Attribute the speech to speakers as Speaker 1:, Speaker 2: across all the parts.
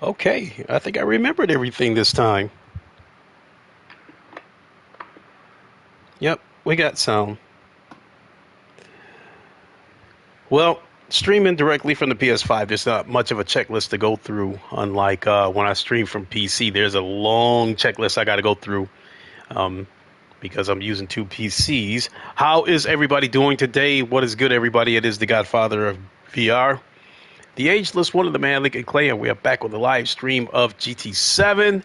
Speaker 1: Okay, I think I remembered everything this time. Yep, we got sound. Well, streaming directly from the PS5, there's not much of a checklist to go through. Unlike when I stream from PC, there's a long checklist I got to go through um, because I'm using two PCs. How is everybody doing today? What is good, everybody? It is the Godfather of VR, the ageless one of the man, Lincoln Clay, and we are back with a live stream of GT7.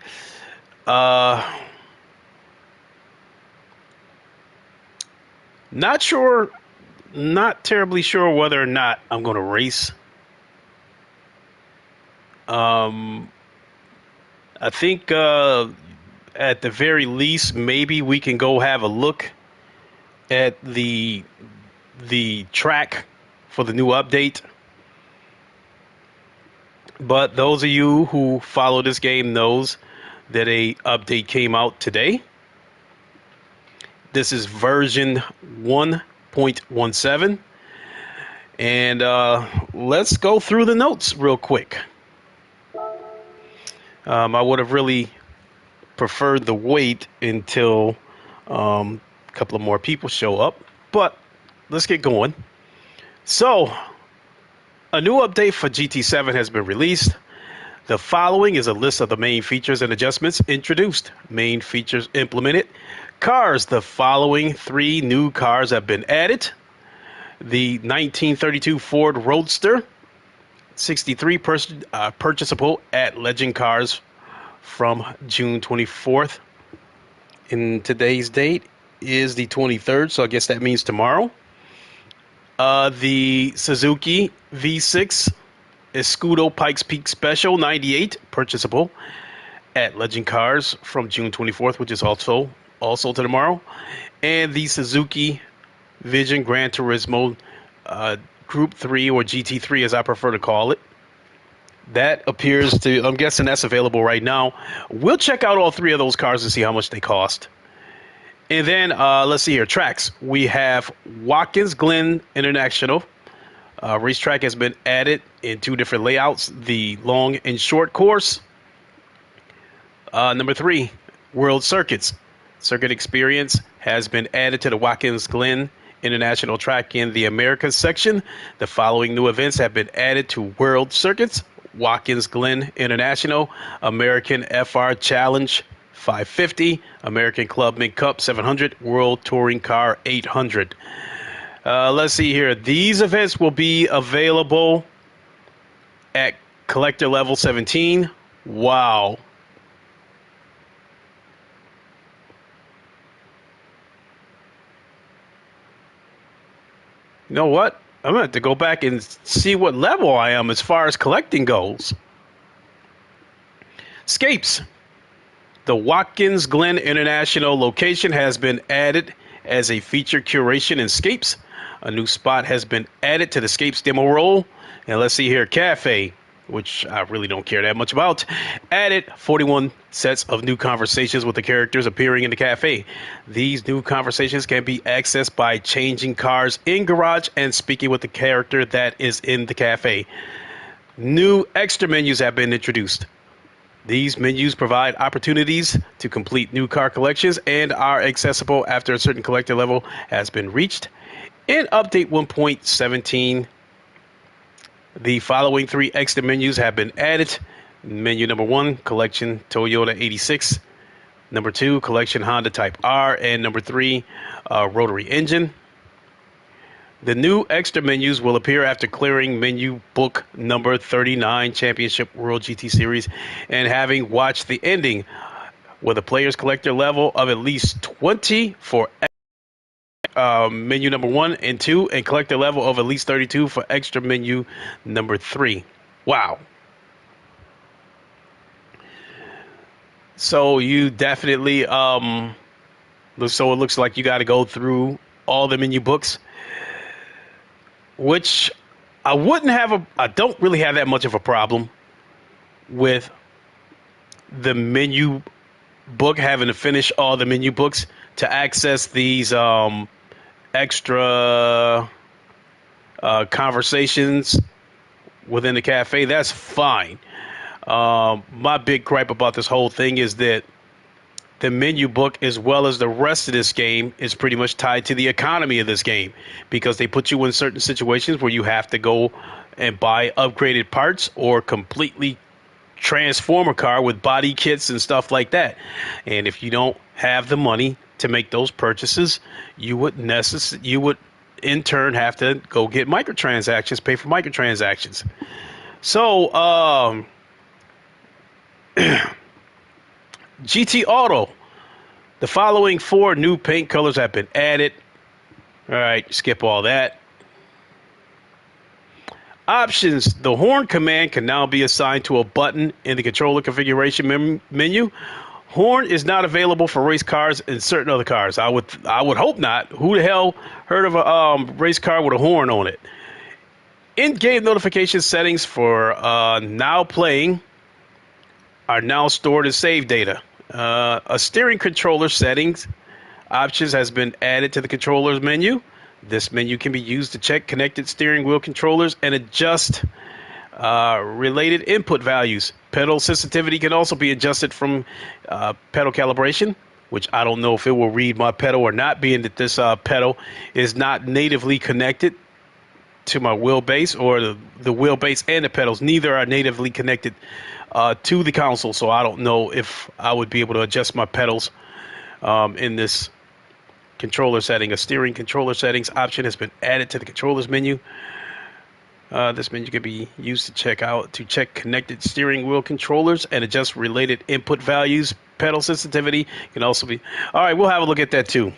Speaker 1: Not sure, not terribly sure whether or not I'm going to race. Um, I think at the very least, maybe we can go have a look at the track for the new update. But those of you who follow this game knows that a update came out today. This is version 1.17. And let's go through the notes real quick. I would have really preferred the wait until a couple of more people show up. But let's get going. So, a new update for GT7 has been released. The following is a list of the main features and adjustments introduced. Main features implemented. Cars. The following 3 new cars have been added. The 1932 Ford Roadster, 63 purchasable at Legend Cars from June 24th. In today's date is the 23rd, so I guess that means tomorrow. The Suzuki V6 Escudo Pikes Peak Special 98 purchasable at Legend Cars from June 24th, which is also to tomorrow. And the Suzuki Vision Gran Turismo Group 3 or GT3 as I prefer to call it. That appears to, I'm guessing that's available right now. We'll check out all 3 of those cars and see how much they cost. And then let's see here, tracks. We have Watkins Glen International. Racetrack has been added in 2 different layouts, the long and short course. Number 3, World Circuits. Circuit Experience has been added to the Watkins Glen International track in the Americas section. The following new events have been added to World Circuits: Watkins Glen International, American FR Challenge 550, American Clubman Cup 700, World Touring Car 800. Let's see here. These events will be available at Collector Level 17. Wow. You know what? I'm going to have to go back and see what level I am as far as collecting goes. Scapes. The Watkins Glen International location has been added as a feature curation in Scapes. A new spot has been added to the Scapes demo roll. And let's see here, Cafe, which I really don't care that much about, added 41 sets of new conversations with the characters appearing in the cafe. These new conversations can be accessed by changing cars in garage and speaking with the character that is in the cafe. New extra menus have been introduced. These menus provide opportunities to complete new car collections and are accessible after a certain collector level has been reached. In Update 1.17, the following 3 extra menus have been added. Menu number 1, Collection Toyota 86. Number 2, Collection Honda Type R. And number 3, Rotary Engine. The new extra menus will appear after clearing menu book number 39, Championship World GT Series, and having watched the ending with a player's collector level of at least 20 for menu number 1 and 2, and collector level of at least 32 for extra menu number 3. Wow. So you definitely so it looks like you got to go through all the menu books, which I don't really have that much of a problem with the menu book, having to finish all the menu books to access these extra conversations within the cafe. That's fine. My big gripe about this whole thing is that the menu book, as well as the rest of this game, is pretty much tied to the economy of this game, because they put you in certain situations where you have to go and buy upgraded parts or completely transform a car with body kits and stuff like that. And if you don't have the money to make those purchases, you would in turn have to go get microtransactions, pay for microtransactions. So GT Auto, the following 4 new paint colors have been added. All right, skip all that. Options. The horn command can now be assigned to a button in the controller configuration menu. Horn is not available for race cars and certain other cars. I would hope not. Who the hell heard of a race car with a horn on it? In-game notification settings for now playing are now stored as save data. A steering controller settings options has been added to the controllers menu. This menu can be used to check connected steering wheel controllers and adjust related input values. Pedal sensitivity can also be adjusted from pedal calibration, which I don't know if it will read my pedal or not, being that this pedal is not natively connected to my wheelbase, or the wheelbase and the pedals. Neither are natively connected to the console, so I don't know if I would be able to adjust my pedals in this controller setting. A steering controller settings option has been added to the controllers menu. This menu can be used to check connected steering wheel controllers and adjust related input values. Pedal sensitivity can also be. All right, we'll have a look at that too.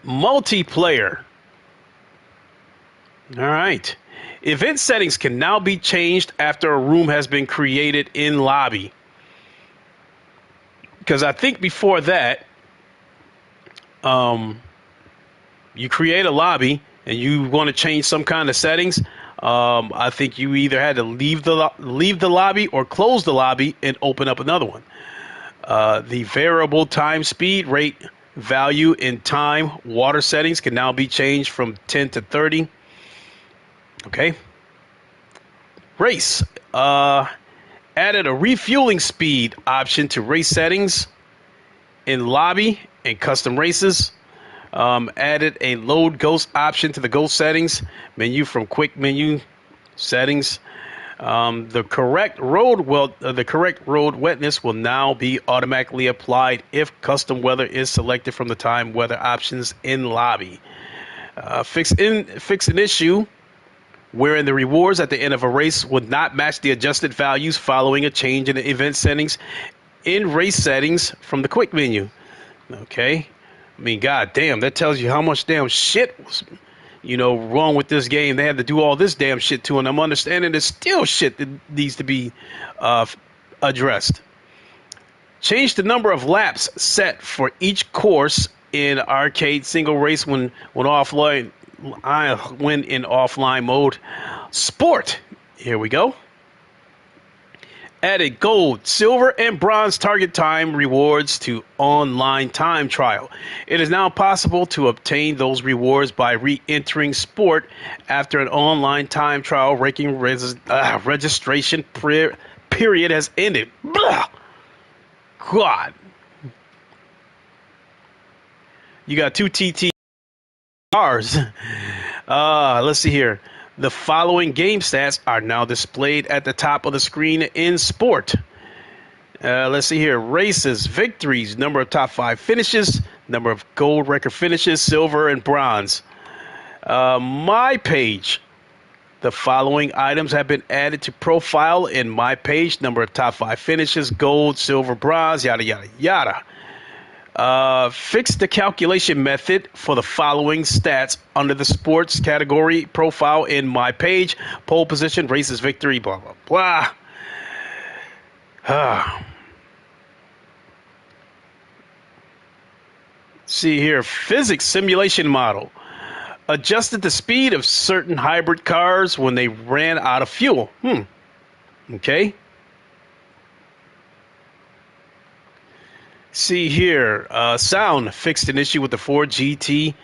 Speaker 1: Multiplayer. All right. Event settings can now be changed after a room has been created in lobby. Because I think before that, you create a lobby and you want to change some kind of settings. I think you either had to leave the lobby or close the lobby and open up another one. The variable time speed rate value in time water settings can now be changed from 10 to 30. Okay. Race. Added a refueling speed option to race settings in lobby and custom races. Added a load ghost option to the ghost settings menu from quick menu settings. The correct road wetness will now be automatically applied if custom weather is selected from the time weather options in lobby. Fix an issue wherein the rewards at the end of a race would not match the adjusted values following a change in the event settings in race settings from the quick menu. Okay. I mean, god damn, that tells you how much damn shit was, wrong with this game. They had to do all this damn shit to, and I'm understanding there's still shit that needs to be addressed. Change the number of laps set for each course in arcade single race when in offline mode. Sport. Here we go. Added gold, silver, and bronze target time rewards to online time trial. It is now possible to obtain those rewards by re-entering sport after an online time trial ranking registration period has ended. Blah! God. You got 2 TT cars. Let's see here. The following game stats are now displayed at the top of the screen in sport. Let's see here. Races, victories, number of top 5 finishes, number of gold record finishes, silver, and bronze. My page. The following items have been added to profile in my page. Number of top 5 finishes, gold, silver, bronze, yada, yada, yada. Fix the calculation method for the following stats under the sports category profile in my page. Pole position, races, victory, blah, blah, blah. See here, physics simulation model. Adjusted the speed of certain hybrid cars when they ran out of fuel. Okay. See here, sound fixed an issue with the Ford GT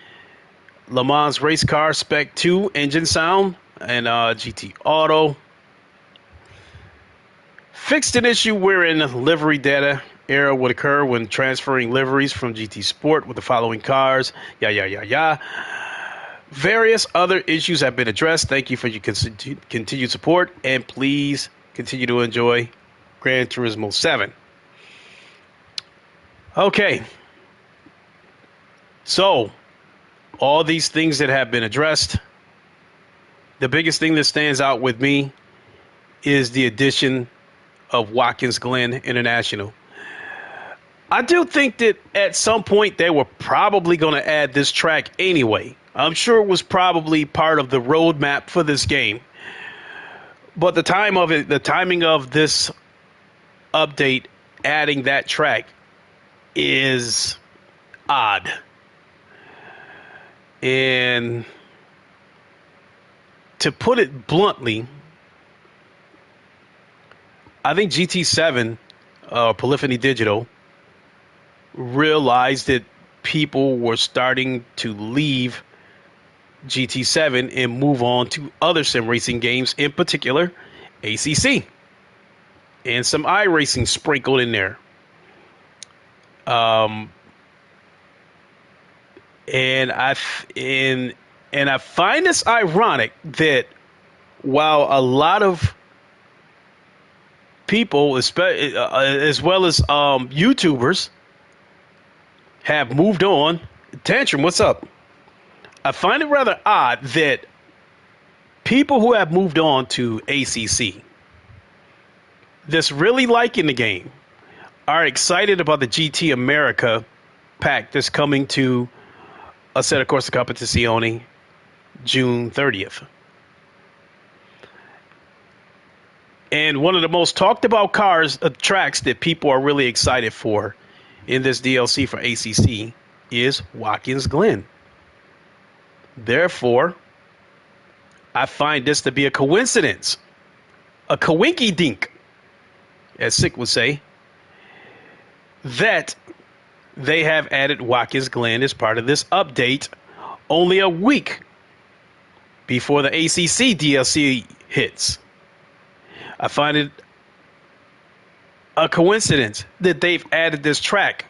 Speaker 1: Le Mans race car Spec 2 engine sound and GT Auto. Fixed an issue wherein livery data error would occur when transferring liveries from GT Sport with the following cars. Various other issues have been addressed. Thank you for your continued support, and please continue to enjoy Gran Turismo 7. Okay. So, all these things that have been addressed, the biggest thing that stands out with me is the addition of Watkins Glen International. I do think that at some point they were probably going to add this track anyway. I'm sure it was probably part of the roadmap for this game. But the timing of this update adding that track is odd. And to put it bluntly, I think GT7, Polyphony Digital, realized that people were starting to leave GT7 and move on to other sim racing games, in particular ACC, and some iRacing sprinkled in there. And I find this ironic that while a lot of people, as well as YouTubers, have moved on. Tantrum, what's up? I find it rather odd that people who have moved on to ACC, that's really liking the game, are excited about the GT America pack that's coming to Assetto Corsa Competizione June 30th. And one of the most talked about tracks that people are really excited for in this DLC for ACC is Watkins Glen. Therefore, I find this to be a coincidence, a coinky dink, as Sick would say, that they have added Watkins Glen as part of this update only a week before the ACC DLC hits. I find it a coincidence that they've added this track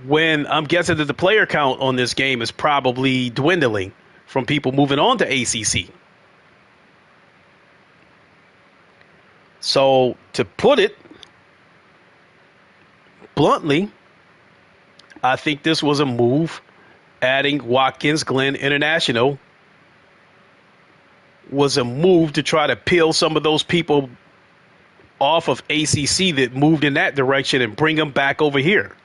Speaker 1: when I'm guessing that the player count on this game is probably dwindling from people moving on to ACC. So, to put it bluntly, I think this was a move. Adding Watkins Glen International was a move to try to peel some of those people off of ACC that moved in that direction and bring them back over here.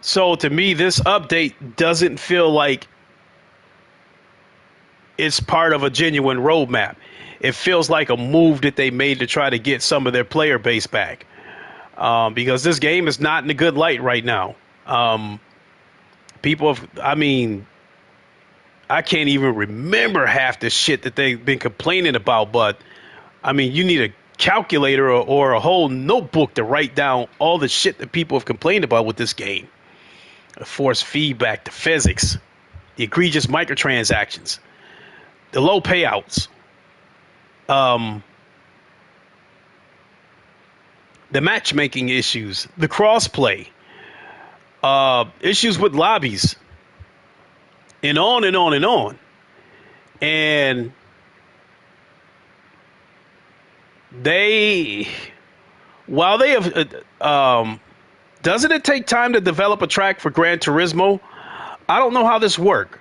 Speaker 1: So to me, this update doesn't feel like it's part of a genuine roadmap. It feels like a move that they made to try to get some of their player base back. Because this game is not in a good light right now. People have, I can't even remember half the shit that they've been complaining about, but you need a calculator or a whole notebook to write down all the shit that people have complained about with this game. The forced feedback, the physics, the egregious microtransactions, the low payouts, the matchmaking issues, the crossplay, issues with lobbies, and on and on and on. And while they have, doesn't it take time to develop a track for Gran Turismo? I don't know how this works,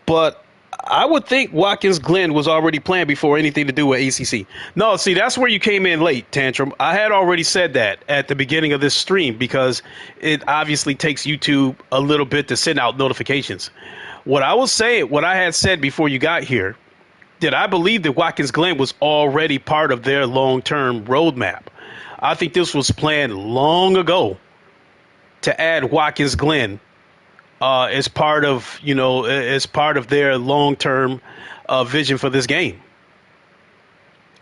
Speaker 1: but I would think Watkins Glen was already planned before anything to do with ACC. No, see, that's where you came in late, Tantrum. I had already said that at the beginning of this stream because it obviously takes YouTube a little bit to send out notifications. What I had said before you got here, that I believe that Watkins Glen was already part of their long-term roadmap. I think this was planned long ago to add Watkins Glen as part of, as part of their long-term vision for this game.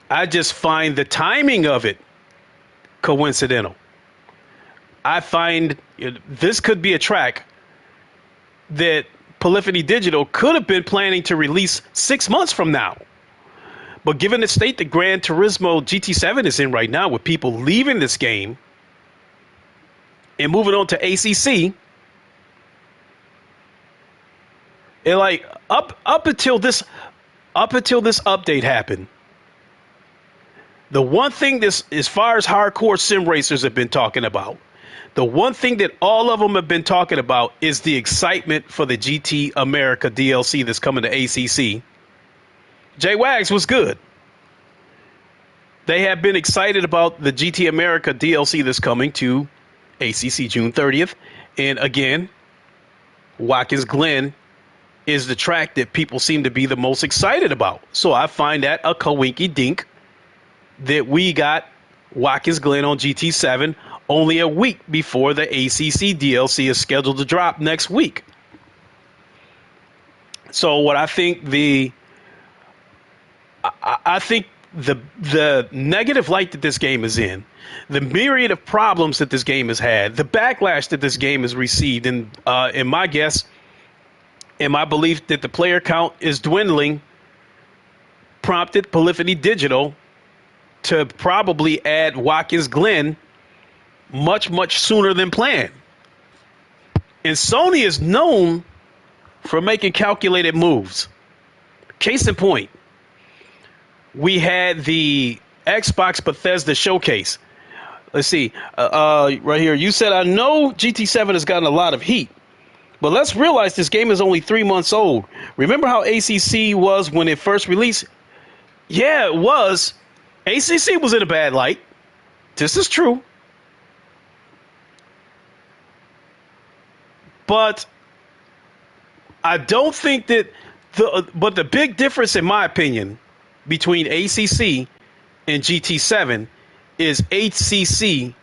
Speaker 1: I just find the timing of it coincidental. I find this could be a track that Polyphony Digital could have been planning to release 6 months from now. But given the state that Gran Turismo GT7 is in right now, with people leaving this game and moving on to ACC, and like up until this update happened, the one thing this, as far as hardcore sim racers have been talking about, the one thing that all of them have been talking about is the excitement for the GT America DLC that's coming to ACC. J-Wags was good. They have been excited about the GT America DLC that's coming to ACC June 30th. And again, Watkins Glen is the track that people seem to be the most excited about. So I find that a coinky dink that we got Watkins Glen on GT7 only a week before the ACC DLC is scheduled to drop next week. So what I think the negative light that this game is in, the myriad of problems that this game has had, the backlash that this game has received, and in my guess, in my belief that the player count is dwindling, prompted Polyphony Digital to probably add Watkins Glen much, much sooner than planned. And Sony is known for making calculated moves. Case in point, we had the Xbox Bethesda showcase. Let's see, right here. You said, I know GT7 has gotten a lot of heat, but let's realize this game is only 3 months old. Remember how ACC was when it first released? Yeah, it was. ACC was in a bad light. This is true. But I don't think that the big difference, in my opinion, between ACC and GT7 is ACC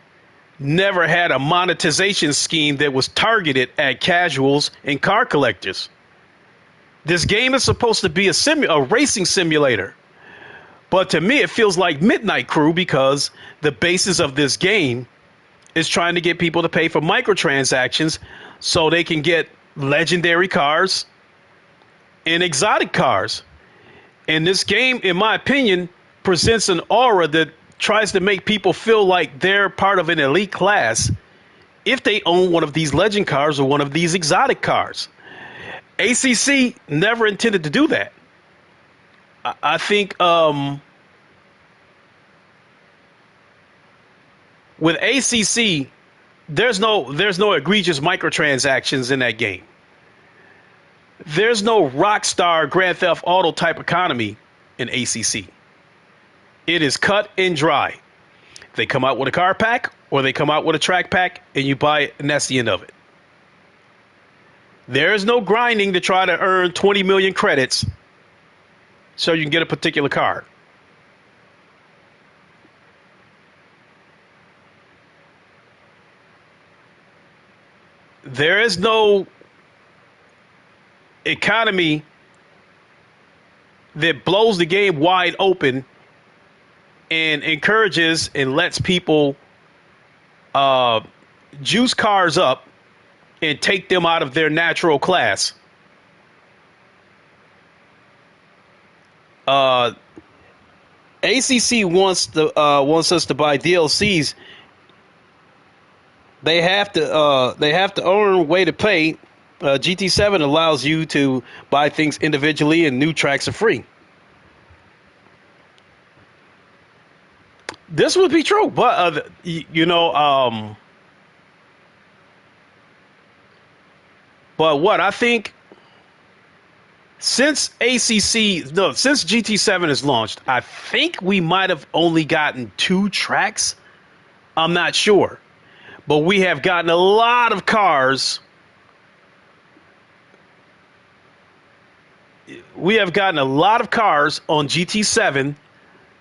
Speaker 1: never had a monetization scheme that was targeted at casuals and car collectors. This game is supposed to be a racing simulator. But to me, it feels like Midnight Crew, because the basis of this game is trying to get people to pay for microtransactions so they can get legendary cars and exotic cars. And this game, in my opinion, presents an aura that tries to make people feel like they're part of an elite class if they own one of these legend cars or one of these exotic cars. ACC never intended to do that. I think with ACC, there's no egregious microtransactions in that game. There's no Rockstar Grand Theft Auto type economy in ACC. It is cut and dry. They come out with a car pack or they come out with a track pack and you buy it, and that's the end of it. There is no grinding to try to earn 20 million credits so you can get a particular car. There is no economy that blows the game wide open and encourages and lets people juice cars up and take them out of their natural class. ACC wants us to buy DLCs. They have to earn a way to pay. GT7 allows you to buy things individually, and new tracks are free. This would be true, but but what I think, since GT7 is launched, I think we might have only gotten 2 tracks. I'm not sure, but we have gotten a lot of cars. we have gotten a lot of cars on GT7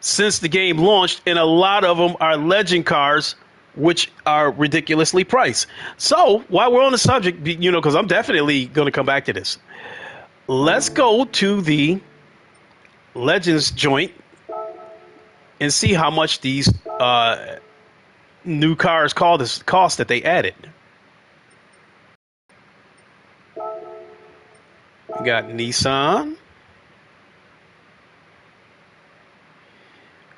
Speaker 1: since the game launched, and a lot of them are legend cars, which are ridiculously priced. So while we're on the subject, because I'm definitely going to come back to this, let's go to the Legends joint and see how much these new cars cost that they added. We got Nissan.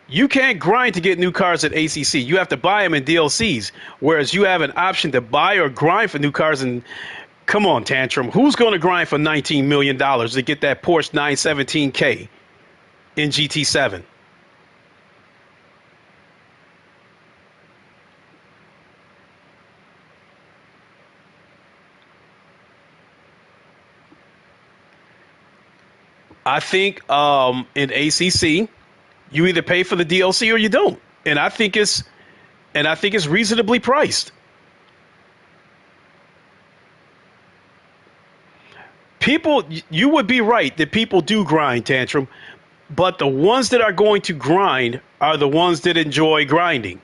Speaker 1: You can't grind to get new cars at ACC. You have to buy them in DLCs, whereas you have an option to buy or grind for new cars. And come on, Tantrum, who's going to grind for $19 million to get that Porsche 917K in GT7? I think in ACC, you either pay for the DLC or you don't, and I think it's reasonably priced. People, you would be right that people do grind, Tantrum, but the ones that are going to grind are the ones that enjoy grinding.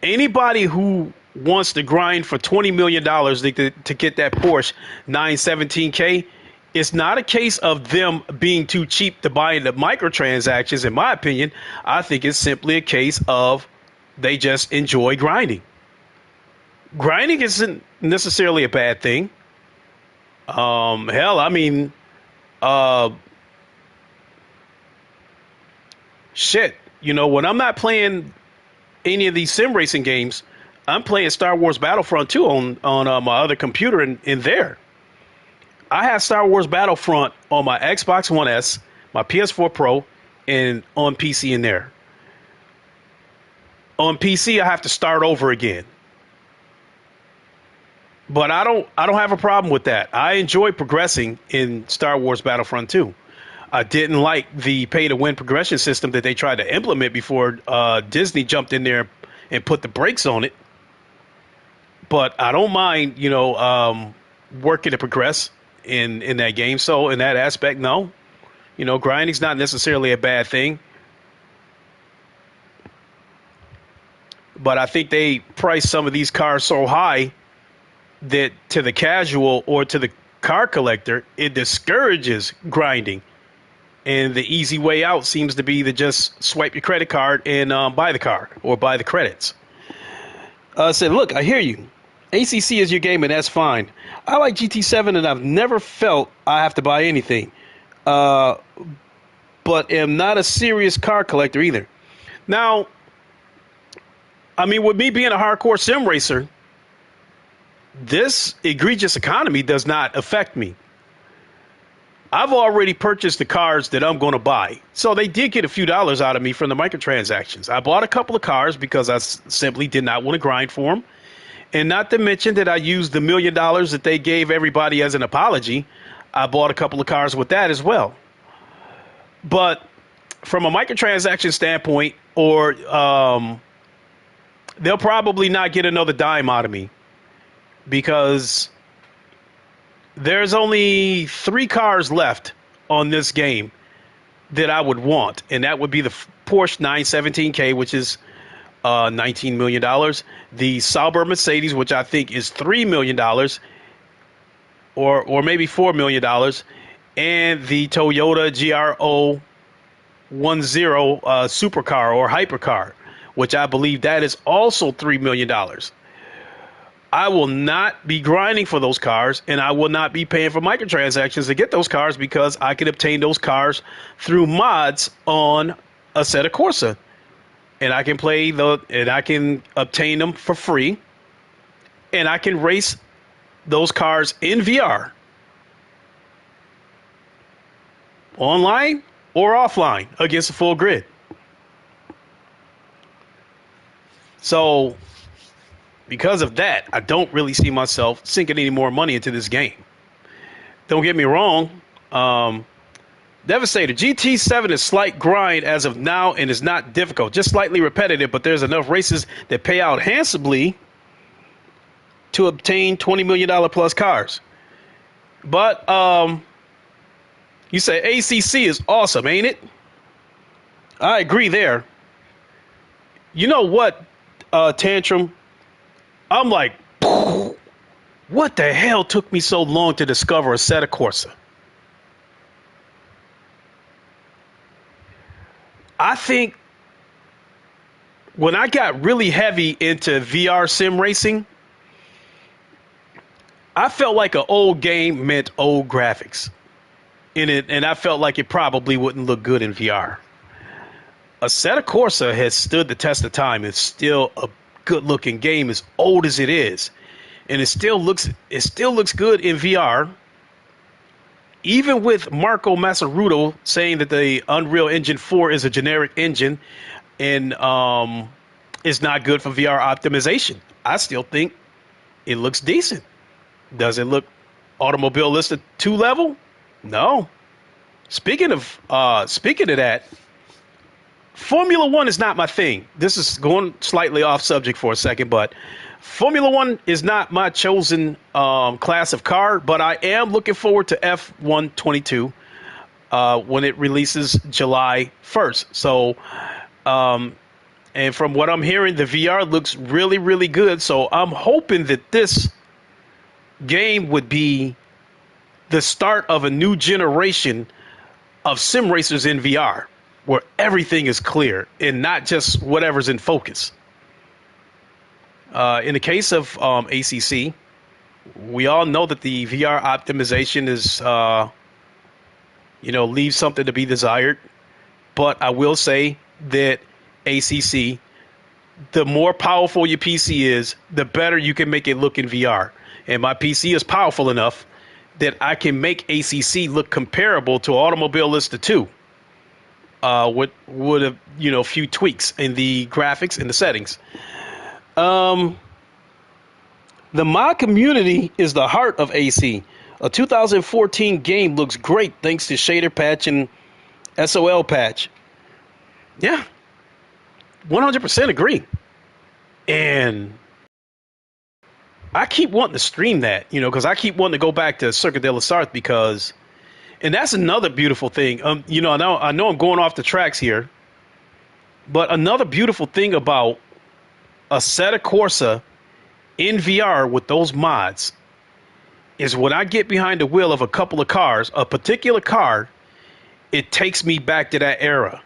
Speaker 1: Anybody who wants to grind for $20 million to get that Porsche 917K, it's not a case of them being too cheap to buy into microtransactions, in my opinion. I think it's simply a case of they just enjoy grinding. Grinding isn't necessarily a bad thing. Hell, I mean, shit. When I'm not playing any of these sim racing games, I'm playing Star Wars Battlefront 2 on my other computer in there. I have Star Wars Battlefront on my Xbox One S, my PS4 Pro, and on PC in there. On PC, I have to start over again. But I don't have a problem with that. I enjoy progressing in Star Wars Battlefront 2. I didn't like the pay-to-win progression system that they tried to implement before Disney jumped in there and put the brakes on it. But I don't mind, working to progress in that game. So in that aspect, no. Grinding's not necessarily a bad thing. But I think they price some of these cars so high that to the casual or to the car collector, it discourages grinding. And the easy way out seems to be to just swipe your credit card and buy the car or buy the credits. Said, look, I hear you. ACC is your game, and that's fine. I like GT7, and I've never felt I have to buy anything. But am not a serious car collector either. Now, I mean, with me being a hardcore sim racer, this egregious economy does not affect me. I've already purchased the cars that I'm going to buy. So they did get a few dollars out of me from the microtransactions. I bought a couple of cars because I simply did not want to grind for them. And not to mention that I used the $1 million that they gave everybody as an apology. I bought a couple of cars with that as well. But from a microtransaction standpoint, or they'll probably not get another dime out of me, because there's only 3 cars left on this game that I would want, and that would be the Porsche 917K, which is $19 million, the Sauber Mercedes, which I think is $3 million, or maybe $4 million, and the Toyota GR010 supercar or hypercar, which I believe that is also $3 million. I will not be grinding for those cars, and I will not be paying for microtransactions to get those cars, because I can obtain those cars through mods on Assetto Corsa, and I can I can obtain them for free, and I can race those cars in VR, online or offline, against a full grid. So, because of that, I don't really see myself sinking any more money into this game. Don't get me wrong. Devastator, GT7 is slight grind as of now and is not difficult, just slightly repetitive, but there's enough races that pay out handsomely to obtain $20 million plus cars. But You say ACC is awesome, ain't it? I agree there. You know what, Tantrum? I'm like, what the hell took me so long to discover Assetto Corsa? I think when I got really heavy into VR sim racing, I felt like an old game meant old graphics in it, and I felt like it probably wouldn't look good in VR. Assetto Corsa has stood the test of time. It's still a good-looking game, as old as it is, and it still looks good in VR. Even with Marco Massaruto saying that the Unreal Engine 4 is a generic engine and is not good for VR optimization, I still think it looks decent. Does it look Automobilista 2 level? No. Speaking of that, Formula One is not my thing. This is going slightly off subject for a second, but Formula One is not my chosen class of car, but I am looking forward to F122 when it releases July 1st. So, and from what I'm hearing, the VR looks really, really good. So I'm hoping that this game would be the start of a new generation of sim racers in VR, where everything is clear and not just whatever's in focus. In the case of ACC, we all know that the VR optimization is, leaves something to be desired. But I will say that ACC, the more powerful your PC is, the better you can make it look in VR. And my PC is powerful enough that I can make ACC look comparable to Automobilista 2. With a few tweaks in the graphics and the settings. The mod community is the heart of AC. A 2014 game looks great thanks to shader patch and SOL patch. Yeah, 100% agree. And I keep wanting to stream that, because I keep wanting to go back to Circuit de la Sarthe because, and that's another beautiful thing. I know I'm going off the tracks here, but another beautiful thing about Assetto Corsa in VR with those mods is when I get behind the wheel of a couple of cars, a particular car, it takes me back to that era.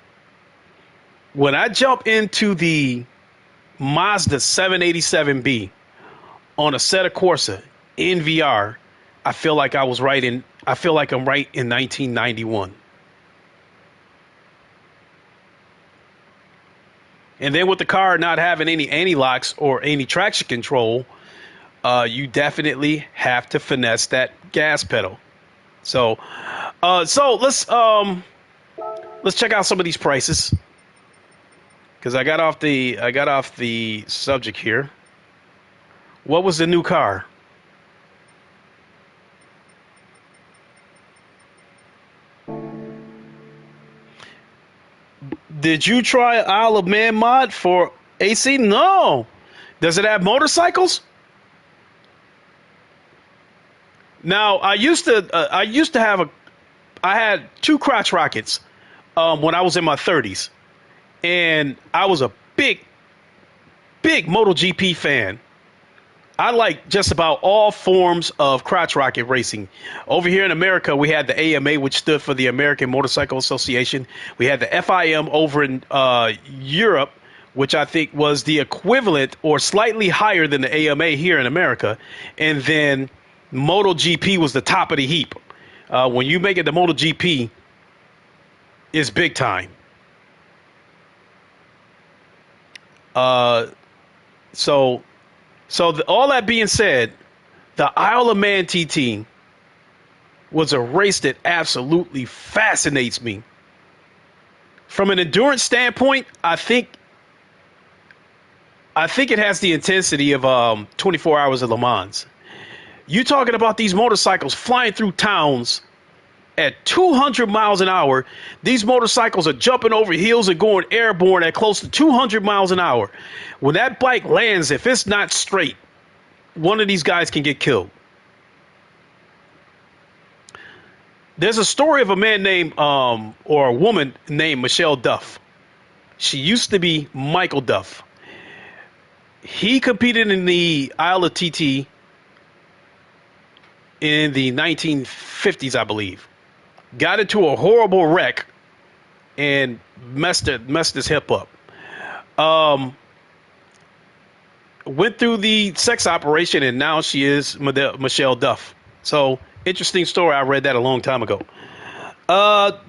Speaker 1: When I jump into the Mazda 787B on Assetto Corsa in VR, I feel like I'm right in 1991. And then with the car not having any anti-locks or any traction control, you definitely have to finesse that gas pedal. So let's check out some of these prices, because I got off the subject here. What was the new car? Did you try Isle of Man mod for AC? No. Does it have motorcycles? Now, I had two crotch rockets when I was in my 30s, and I was a big MotoGP fan. I like just about all forms of crotch rocket racing. Over here in America, we had the AMA, which stood for the American Motorcycle Association. We had the FIM over in Europe, which I think was the equivalent or slightly higher than the AMA here in America. And then MotoGP was the top of the heap. When you make it to MotoGP, it's big time. All that being said, the Isle of Man TT was a race that absolutely fascinates me. From an endurance standpoint, I think it has the intensity of 24 Hours of Le Mans. You talking about these motorcycles flying through towns at 200 miles an hour. These motorcycles are jumping over hills and going airborne at close to 200 miles an hour. When that bike lands, if it's not straight, one of these guys can get killed. There's a story of a man named, or a woman named Michelle Duff. She used to be Michael Duff. He competed in the Isle of TT in the 1950s, I believe. Got into a horrible wreck and messed his hip up. Went through the sex operation, and now she is Michelle Duff. So, interesting story. I read that a long time ago.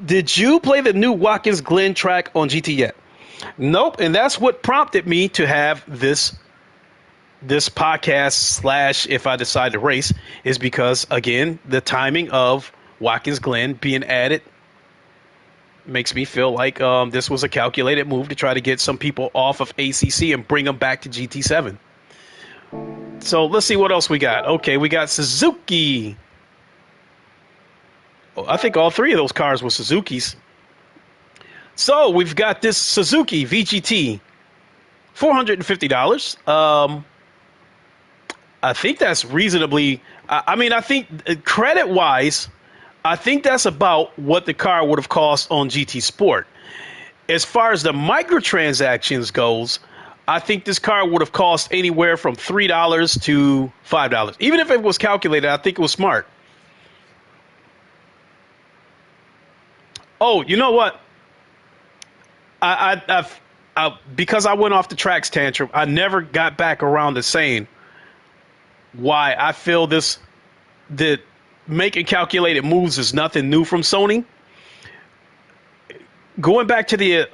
Speaker 1: Did you play the new Watkins Glen track on GT yet? Nope, and that's what prompted me to have this podcast / if I decide to race, is because, again, the timing of Watkins Glen being added makes me feel like this was a calculated move to try to get some people off of ACC and bring them back to GT7. So let's see what else we got. Okay, we got Suzuki. I think all three of those cars were Suzukis. So we've got this Suzuki VGT, $450. I think that's reasonably. I think credit-wise, I think that's about what the car would have cost on GT Sport. As far as the microtransactions goes, I think this car would have cost anywhere from $3 to $5. Even if it was calculated, I think it was smart. Oh, you know what? Because I went off the tracks tantrum, I never got back around to saying why I feel that making calculated moves is nothing new from Sony. Going back to the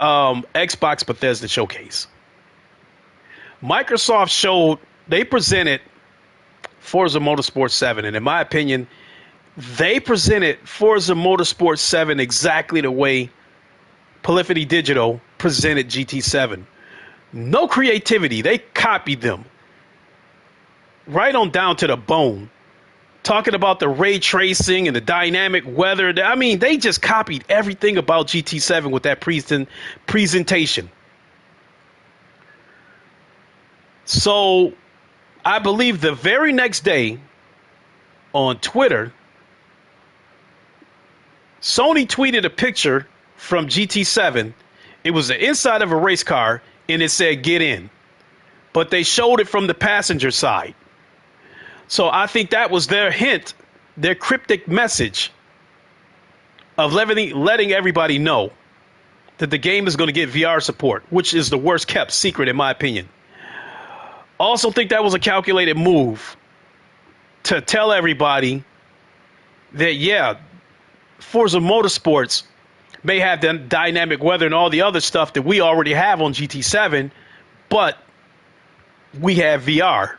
Speaker 1: Xbox Bethesda showcase, Microsoft they presented Forza Motorsport 7, and in my opinion, they presented Forza Motorsport 7 exactly the way Polyphony Digital presented GT7. No creativity. They copied them right on down to the bone. Talking about the ray tracing and the dynamic weather. I mean, they just copied everything about GT7 with that presentation. So I believe the very next day on Twitter, Sony tweeted a picture from GT7. It was the inside of a race car, and it said "get in," but they showed it from the passenger side. So I think that was their hint, their cryptic message of letting everybody know that the game is going to get VR support, which is the worst kept secret in my opinion. Also think that was a calculated move to tell everybody that, yeah, Forza Motorsports may have the dynamic weather and all the other stuff that we already have on GT7, but we have VR.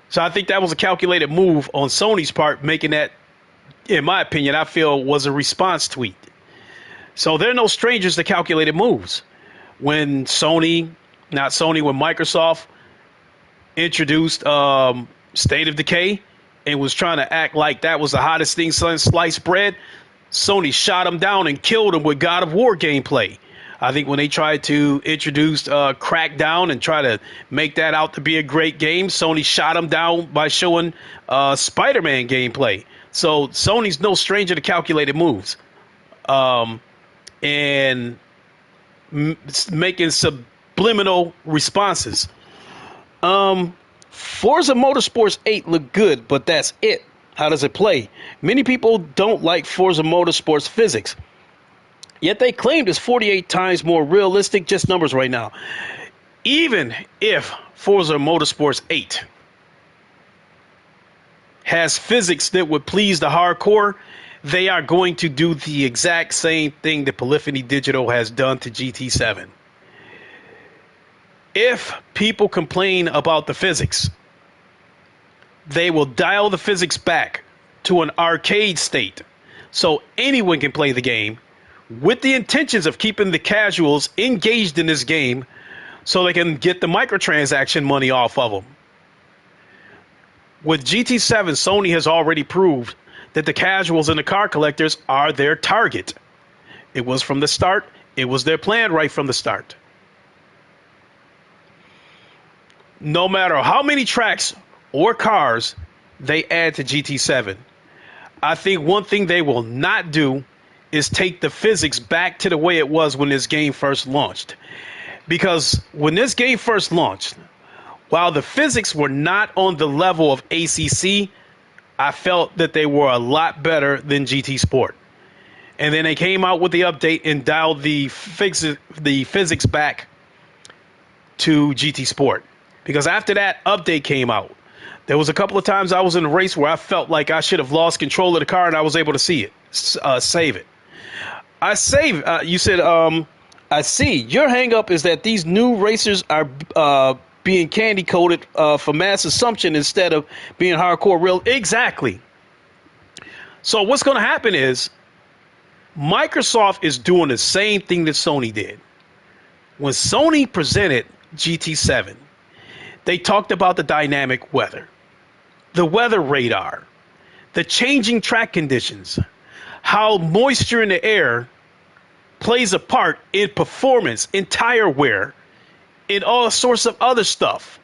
Speaker 1: So I think that was a calculated move on Sony's part, making that, in my opinion, I feel was a response tweet. So they're no strangers to calculated moves. When Microsoft introduced State of Decay and was trying to act like that was the hottest thing since sliced bread, Sony shot him down and killed him with God of War gameplay. I think when they tried to introduce Crackdown and try to make that out to be a great game, Sony shot him down by showing Spider-Man gameplay. So Sony's no stranger to calculated moves and making subliminal responses. Forza Motorsports 8 looked good, but that's it. How does it play? Many people don't like Forza Motorsports physics, yet they claimed it's 48 times more realistic. Just numbers right now. Even if Forza Motorsports 8 has physics that would please the hardcore, they are going to do the exact same thing that Polyphony Digital has done to GT7. If people complain about the physics, they will dial the physics back to an arcade state so anyone can play the game, with the intentions of keeping the casuals engaged in this game so they can get the microtransaction money off of them. With GT7, Sony has already proved that the casuals and the car collectors are their target. It was from the start. It was their plan right from the start. No matter how many tracks or cars they add to GT7, I think one thing they will not do is take the physics back to the way it was when this game first launched. Because when this game first launched, while the physics were not on the level of ACC, I felt that they were a lot better than GT Sport. And then they came out with the update and dialed the physics back to GT Sport. Because after that update came out, there was a couple of times I was in a race where I felt like I should have lost control of the car and I was able to save it. You said, I see. Your hang up is that these new racers are being candy coated for mass assumption instead of being hardcore real. Exactly. So what's going to happen is Microsoft is doing the same thing that Sony did. When Sony presented GT7, they talked about the dynamic weather, the weather radar, the changing track conditions, how moisture in the air plays a part in performance, in tire wear, in all sorts of other stuff.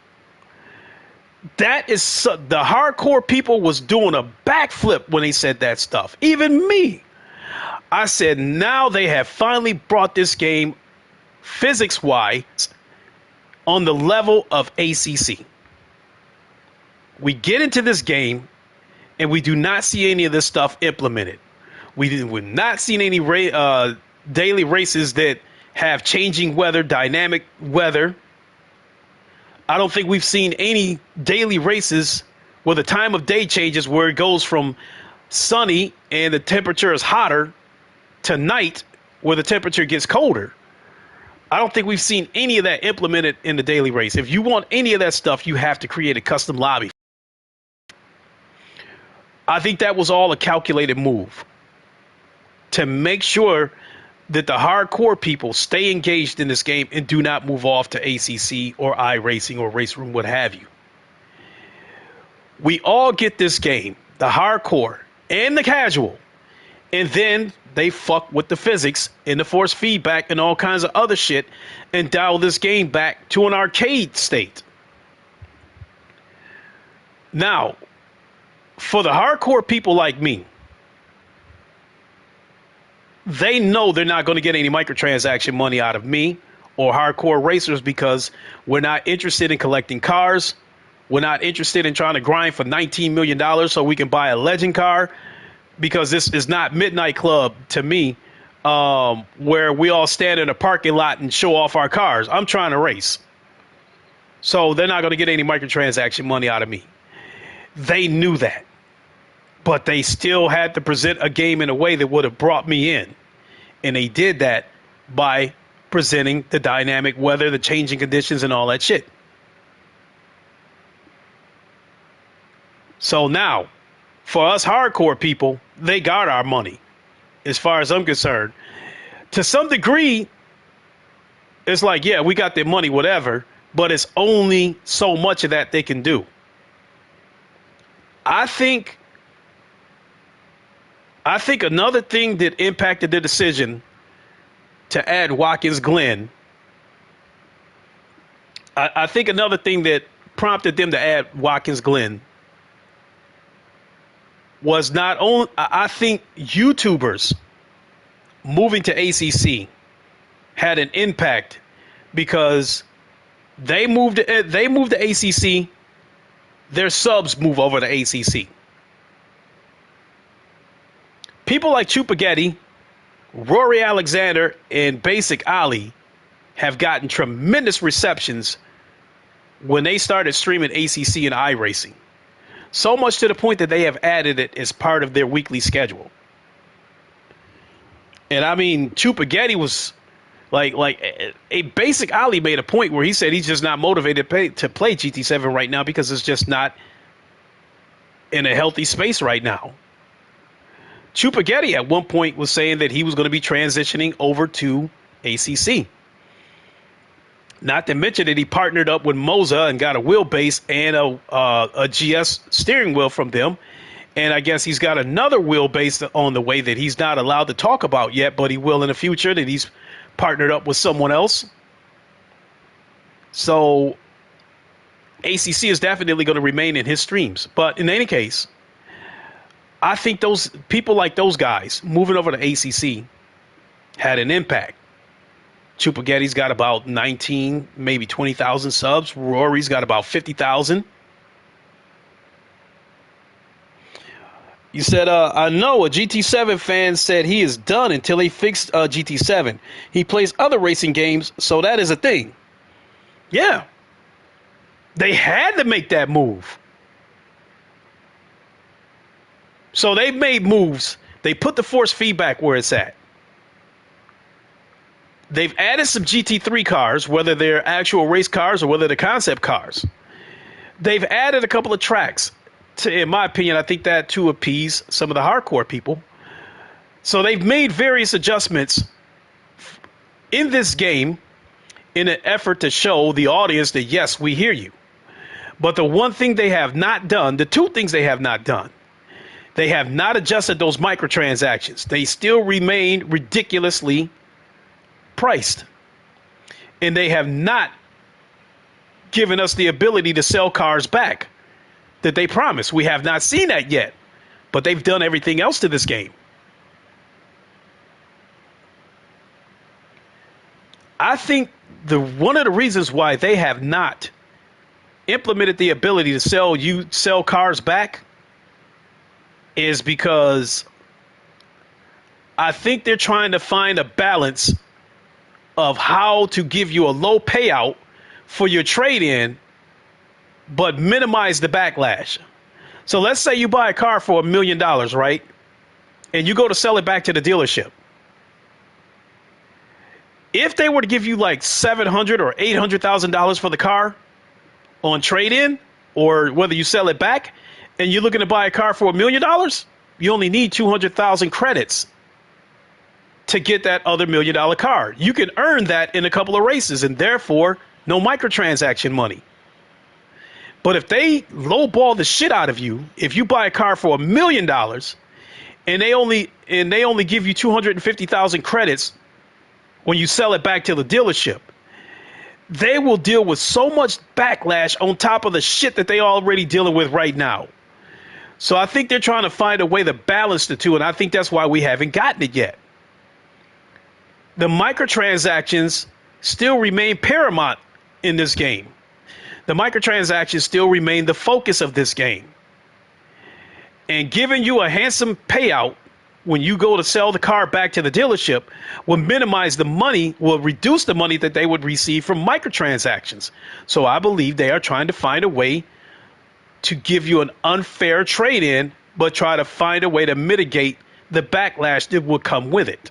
Speaker 1: That is the hardcore people was doing a backflip when they said that stuff. Even me. I said, now they have finally brought this game physics-wise on the level of ACC. We get into this game and we do not see any of this stuff implemented. We're not seeing any daily races that have changing weather, dynamic weather. I don't think we've seen any daily races where the time of day changes, where it goes from sunny and the temperature is hotter to night where the temperature gets colder. I don't think we've seen any of that implemented in the daily race. If you want any of that stuff, you have to create a custom lobby. I think that was all a calculated move to make sure that the hardcore people stay engaged in this game and do not move off to ACC or iRacing or Race Room, what have you. We all get this game, the hardcore and the casual, and then they fuck with the physics and the force feedback and all kinds of other shit and dial this game back to an arcade state. Now, for the hardcore people like me, they know they're not going to get any microtransaction money out of me or hardcore racers because we're not interested in collecting cars. We're not interested in trying to grind for $19 million so we can buy a legend car, because this is not Midnight Club to me, where we all stand in a parking lot and show off our cars. I'm trying to race. So they're not going to get any microtransaction money out of me. They knew that. But they still had to present a game in a way that would have brought me in. And they did that by presenting the dynamic weather, the changing conditions, and all that shit. So now, for us hardcore people, they got our money, as far as I'm concerned. To some degree, it's like, yeah, we got their money, whatever, but it's only so much of that they can do. I think another thing that impacted the decision to add Watkins Glen, I think another thing that prompted them to add Watkins Glen was not only, I think YouTubers moving to ACC had an impact, because they moved to ACC, their subs move over to ACC. People like Chupagetti, Rory Alexander, and Basic Ali have gotten tremendous receptions when they started streaming ACC and iRacing. So much to the point that they have added it as part of their weekly schedule. And I mean, Chupagetti was like a Basic Ali made a point where he said he's just not motivated to play GT7 right now because it's just not in a healthy space right now. Chupagetti at one point was saying that he was going to be transitioning over to ACC. Not to mention that he partnered up with Moza and got a wheelbase and a GS steering wheel from them. And I guess he's got another wheelbase on the way that he's not allowed to talk about yet, but he will in the future, that he's partnered up with someone else. So ACC is definitely going to remain in his streams. But in any case, I think those people like those guys moving over to ACC had an impact. Chupagetti's got about 19, maybe 20,000 subs. Rory's got about 50,000. You said, I know a GT7 fan said he is done until they fixed GT7. He plays other racing games, so that is a thing. Yeah. They had to make that move. So they made moves. They put the force feedback where it's at. They've added some GT3 cars, whether they're actual race cars or whether they're concept cars. They've added a couple of tracks. In my opinion, I think that to appease some of the hardcore people. So they've made various adjustments in this game in an effort to show the audience that, yes, we hear you. But the one thing they have not done, the two things they have not done, they have not adjusted those microtransactions. They still remain ridiculously priced. And they have not given us the ability to sell cars back that they promised. We have not seen that yet, but they've done everything else to this game. I think one of the reasons why they have not implemented the ability to sell cars back is because I think they're trying to find a balance of how to give you a low payout for your trade-in but minimize the backlash. So let's say you buy a car for $1 million, right? And you go to sell it back to the dealership. If they were to give you like $700,000 or $800,000 for the car on trade-in, or whether you sell it back, and you're looking to buy a car for $1 million, you only need 200,000 credits to get that other $1 million car. You can earn that in a couple of races, and therefore no microtransaction money. But if they lowball the shit out of you, if you buy a car for $1 million and they only give you 250,000 credits when you sell it back to the dealership, they will deal with so much backlash on top of the shit that they already dealing with right now. So I think they're trying to find a way to balance the two, and I think that's why we haven't gotten it yet. The microtransactions still remain paramount in this game. The microtransactions still remain the focus of this game. And giving you a handsome payout when you go to sell the car back to the dealership will minimize the money, will reduce the money that they would receive from microtransactions. So I believe they are trying to find a way to give you an unfair trade-in, but try to find a way to mitigate the backlash that would come with it.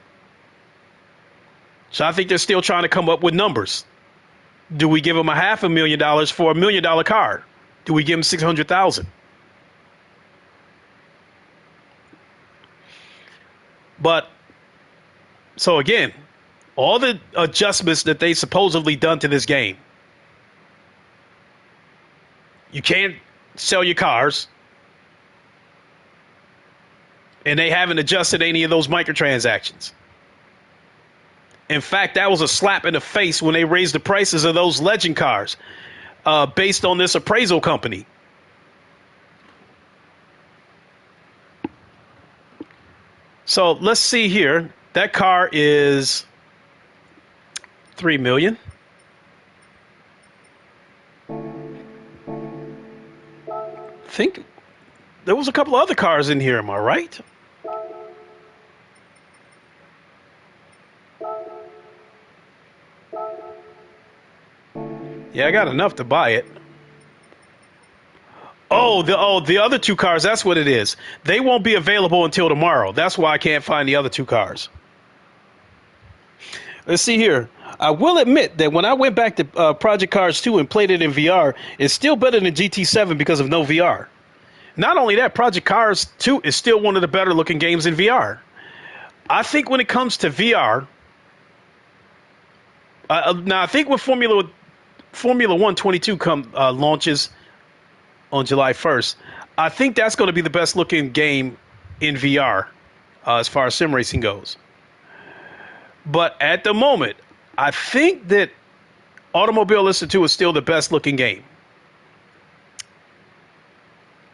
Speaker 1: So I think they're still trying to come up with numbers. Do we give them $500,000 for $1 million car? Do we give them 600,000? But so again, all the adjustments that they supposedly done to this game, you can't sell your cars, and they haven't adjusted any of those microtransactions. In fact, that was a slap in the face when they raised the prices of those legend cars based on this appraisal company. So let's see here. That car is $3 million. I think there was a couple other cars in here. Am I right? Yeah, I got enough to buy it. Oh, the other two cars, that's what it is. They won't be available until tomorrow. That's why I can't find the other two cars. Let's see here. I will admit that when I went back to Project Cars 2 and played it in VR, it's still better than GT7 because of no VR. Not only that, Project Cars 2 is still one of the better looking games in VR. I think when it comes to VR, now I think when Formula 122 launches on July 1st, I think that's going to be the best looking game in VR as far as sim racing goes. But at the moment, I think that Automobile Institute is still the best looking game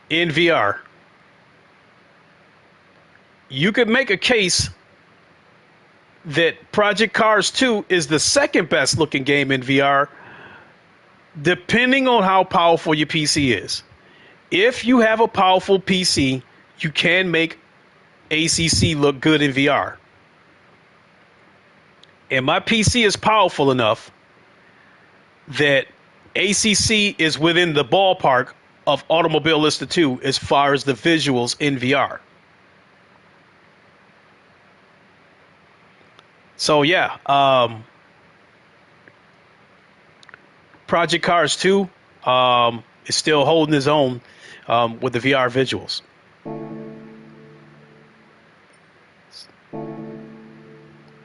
Speaker 1: in VR. you could make a case that Project Cars 2 is the second best looking game in VR, depending on how powerful your PC is. If you have a powerful PC, you can make ACC look good in VR. And my PC is powerful enough that ACC is within the ballpark of Automobilista 2 as far as the visuals in VR. So yeah, Project Cars 2 is still holding his own with the VR visuals.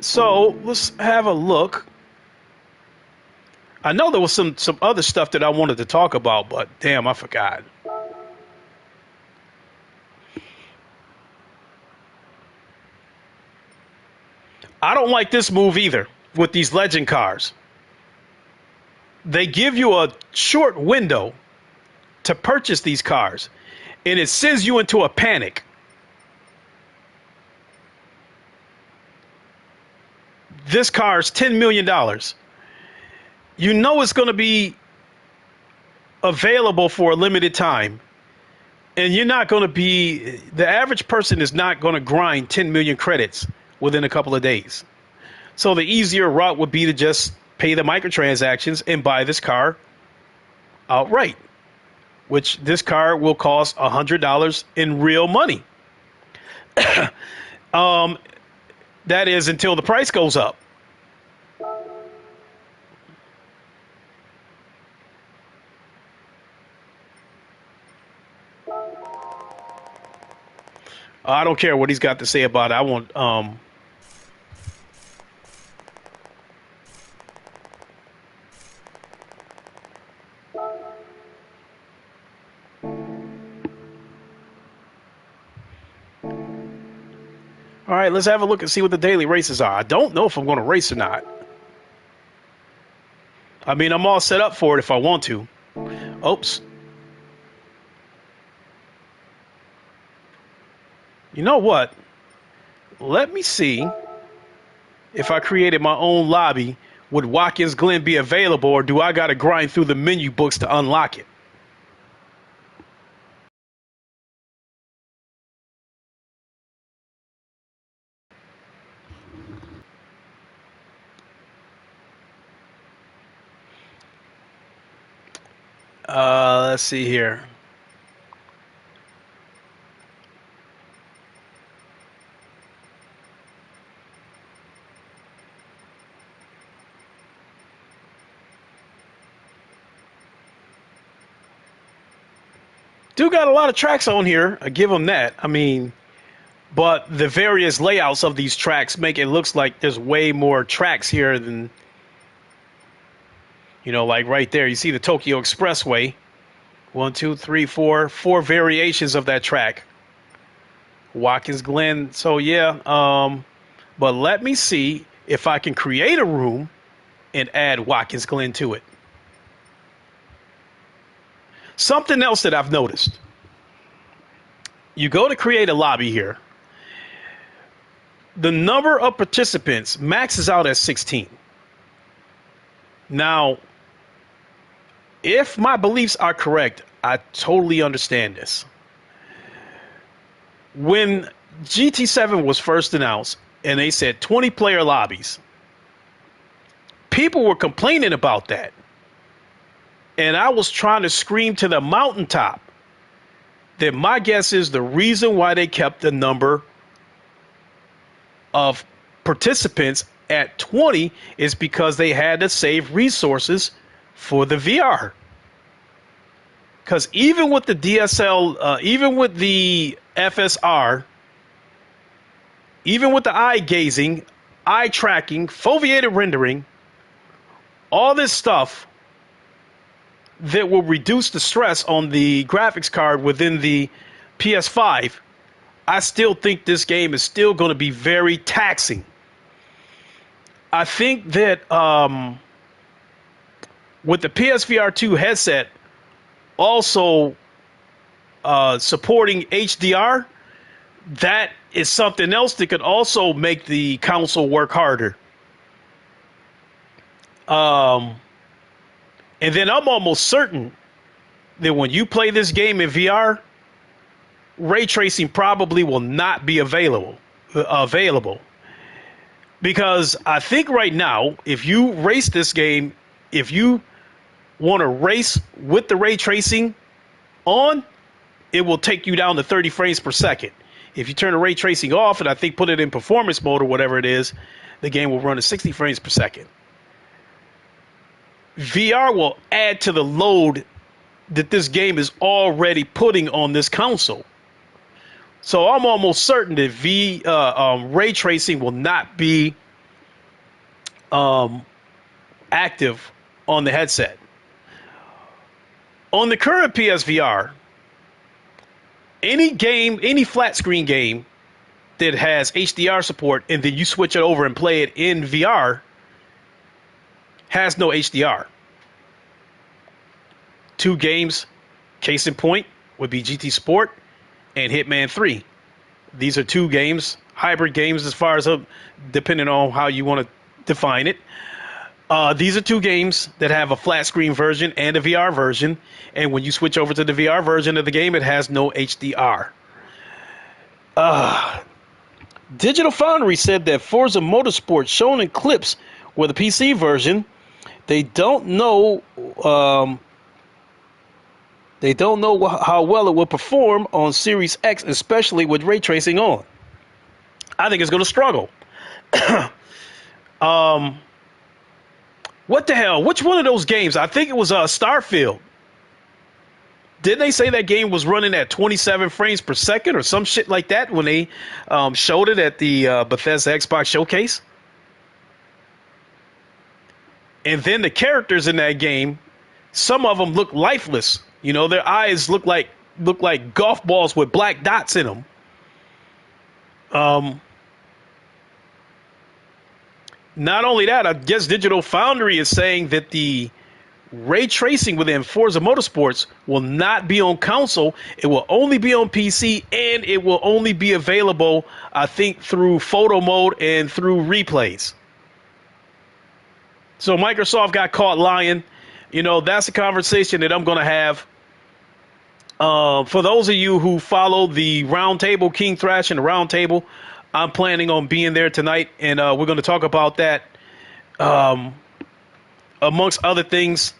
Speaker 1: So let's have a look. I know there was some other stuff that I wanted to talk about, but damn, I forgot. I don't like this move either with these legend cars. They give you a short window to purchase these cars, and it sends you into a panic. This car is $10 million. You know it's going to be available for a limited time, and you're not going to be, the average person is not going to grind 10 million credits within a couple of days. So the easier route would be to just pay the microtransactions and buy this car outright, which this car will cost $100 in real money. That is until the price goes up. I don't care what he's got to say about it. I want All right, let's have a look and see what the daily races are. I don't know if I'm going to race or not. I mean, I'm all set up for it if I want to. Oops. You know what? Let me see if I created my own lobby. Would Watkins Glen be available, or do I got to grind through the menu books to unlock it? Let's see here. Do got a lot of tracks on here. I give them that. I mean, but the various layouts of these tracks make it looks like there's way more tracks here than, you know, like right there. You see the Tokyo Expressway. 1, 2, 3, 4 variations of that track. Watkins Glen. So yeah, but let me see if I can create a room and add Watkins Glen to it. Something else that I've noticed. You go to create a lobby here. The number of participants maxes out at 16. Now, if my beliefs are correct, I totally understand this. When GT7 was first announced and they said 20 player lobbies, people were complaining about that. And I was trying to scream to the mountaintop that my guess is the reason why they kept the number of participants at 20 is because they had to save resources for the VR. Because even with the DSL, even with the FSR, even with the eye gazing, eye tracking, foveated rendering, all this stuff that will reduce the stress on the graphics card within the PS5, I still think this game is still going to be very taxing. I think that with the PSVR 2 headset also supporting HDR, that is something else that could also make the console work harder. And then I'm almost certain that when you play this game in VR, ray tracing probably will not be available. Because I think right now, if you race this game, if you want to race with the ray tracing on, it will take you down to 30 frames per second. If you turn the ray tracing off and I think put it in performance mode or whatever it is, the game will run at 60 frames per second. VR will add to the load that this game is already putting on this console. So I'm almost certain that ray tracing will not be active on the headset. On the current PSVR, any flat screen game that has HDR support and then you switch it over and play it in VR has no HDR. Two games, case in point, would be GT Sport and Hitman 3. These are two games, hybrid games as far as depending on how you want to define it. These are two games that have a flat screen version and a VR version, and when you switch over to the VR version of the game, it has no HDR. Digital Foundry said that Forza Motorsport shown in clips with a PC version, they don't know how well it will perform on Series X, especially with ray tracing on. I think it's going to struggle. What the hell? Which one of those games? I think it was Starfield. Didn't they say that game was running at 27 frames per second or some shit like that when they showed it at the Bethesda Xbox showcase? And then the characters in that game, some of them look lifeless. You know, their eyes look like golf balls with black dots in them. Not only that, I guess Digital Foundry is saying that the ray tracing within Forza Motorsports will not be on console. It will only be on PC, and it will only be available, I think, through photo mode and through replays. So Microsoft got caught lying. You know, that's a conversation that I'm going to have. For those of you who follow the Roundtable, King Thrash and the Roundtable, I'm planning on being there tonight, and we're going to talk about that. Amongst other things,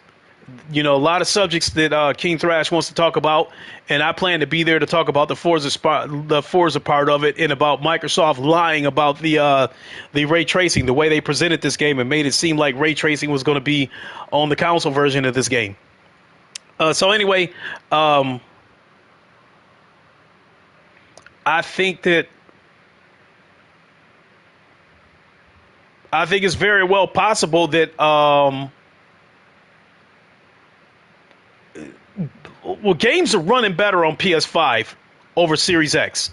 Speaker 1: you know, a lot of subjects that King Thrash wants to talk about, and I plan to be there to talk about the Forza part of it, and about Microsoft lying about the ray tracing, the way they presented this game and made it seem like ray tracing was going to be on the console version of this game. So anyway, I think it's very well possible that games are running better on PS5 over Series X.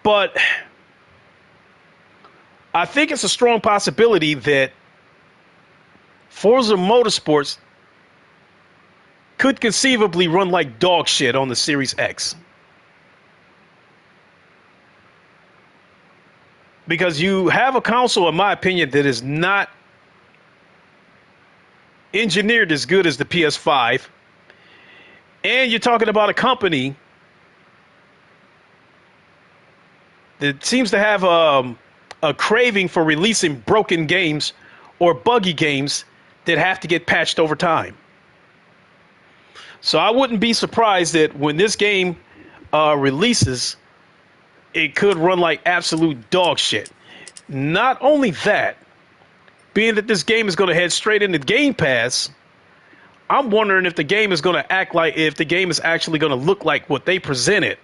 Speaker 1: But I think it's a strong possibility that Forza Motorsports could conceivably run like dog shit on the Series X. Because you have a console, in my opinion, that is not engineered as good as the PS5. And you're talking about a company that seems to have a craving for releasing broken games or buggy games that have to get patched over time. So I wouldn't be surprised that when this game releases, it could run like absolute dog shit. Not only that, being that this game is going to head straight into Game Pass, I'm wondering if the game is going to if the game is actually going to look like what they presented.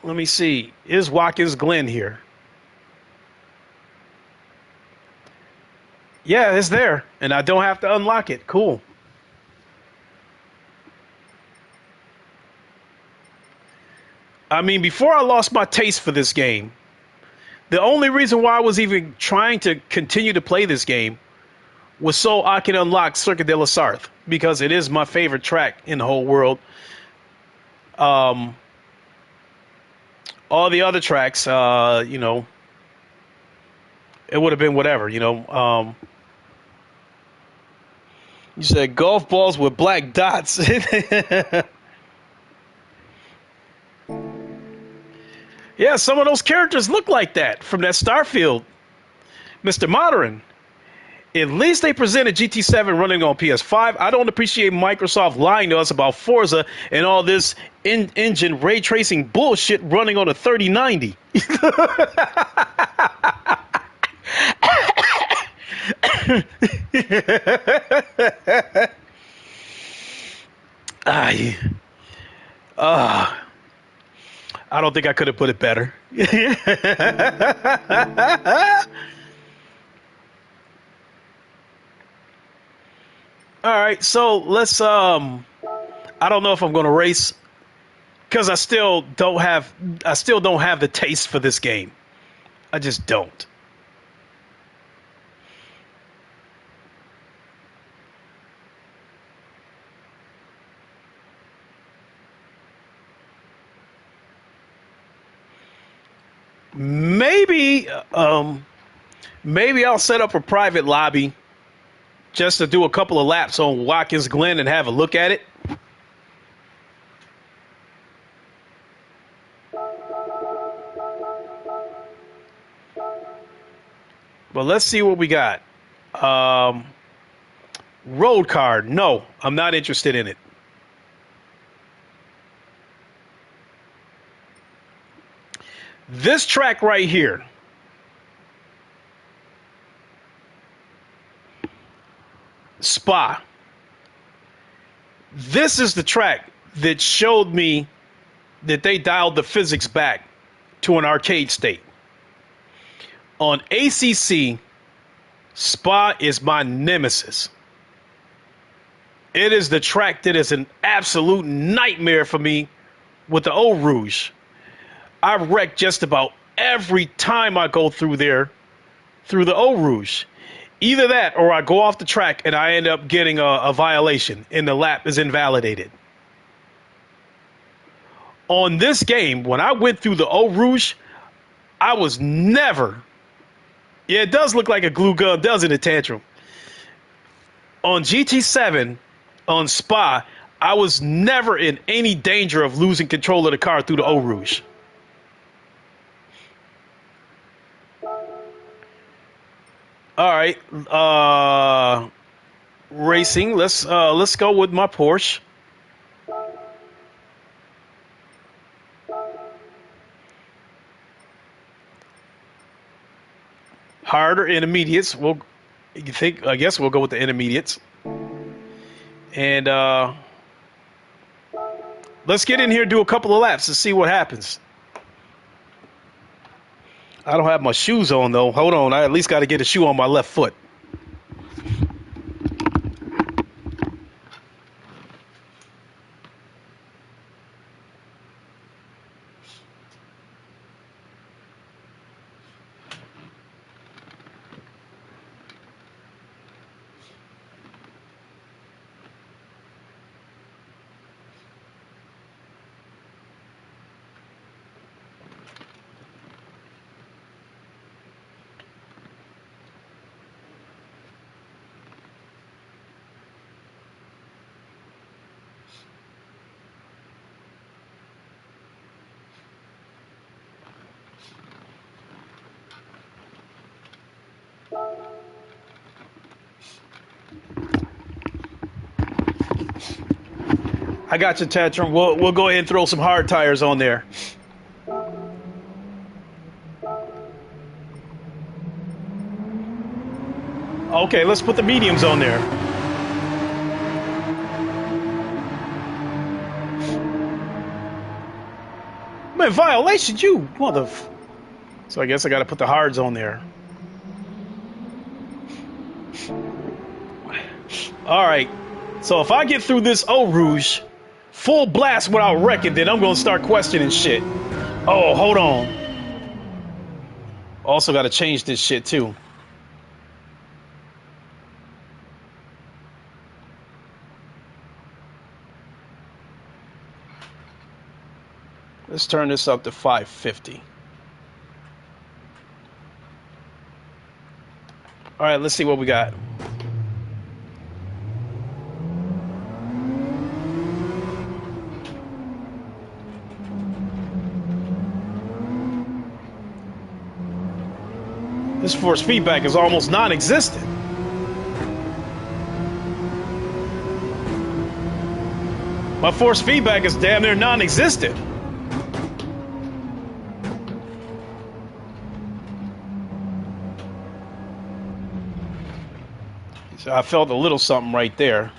Speaker 1: Let me see. Is Watkins Glen here? Yeah, it's there, and I don't have to unlock it. Cool. I mean, before I lost my taste for this game, the only reason why I was even trying to continue to play this game was so I can unlock Circuit de la Sarthe, because it is my favorite track in the whole world. All the other tracks, you know, it would have been whatever, you know. You said golf balls with black dots. Yeah, some of those characters look like that from that Starfield. Mr. Modern. At least they presented GT7 running on PS5. I don't appreciate Microsoft lying to us about Forza and all this in-engine ray tracing bullshit running on a 3090. I don't think I could have put it better. All right, so let's I don't know if I'm going to race, cuz I still don't have the taste for this game. I just don't. Maybe maybe I'll set up a private lobby just to do a couple of laps on Watkins Glen and have a look at it. But let's see what we got. Road card. No, I'm not interested in it. This track right here. Spa. This is the track that showed me that they dialed the physics back to an arcade state. On ACC, Spa is my nemesis. It is the track that is an absolute nightmare for me with the Eau Rouge. I wreck just about every time I go through there, through the Eau Rouge. Either that or I go off the track and I end up getting a violation and the lap is invalidated. On this game, when I went through the Eau Rouge, I was never... Yeah, it does look like a glue gun, doesn't it, Tantrum? On GT7, on Spa, I was never in any danger of losing control of the car through the Eau Rouge. All right, racing. Let's go with my Porsche. Harder intermediates. I guess we'll go with the intermediates. And let's get in here and do a couple of laps to see what happens. I don't have my shoes on, though. Hold on. I at least got to get a shoe on my left foot. I got you, Tantrum. We'll go ahead and throw some hard tires on there. Okay, let's put the mediums on there. Man, violation, you mother... So I guess I got to put the hards on there. All right. So if I get through this Eau Rouge full blast without wrecking, then I'm going to start questioning shit. Oh, hold on. Also got to change this shit too. Let's turn this up to 550. All right, let's see what we got. This force feedback is almost non-existent. My force feedback is damn near non-existent. So I felt a little something right there.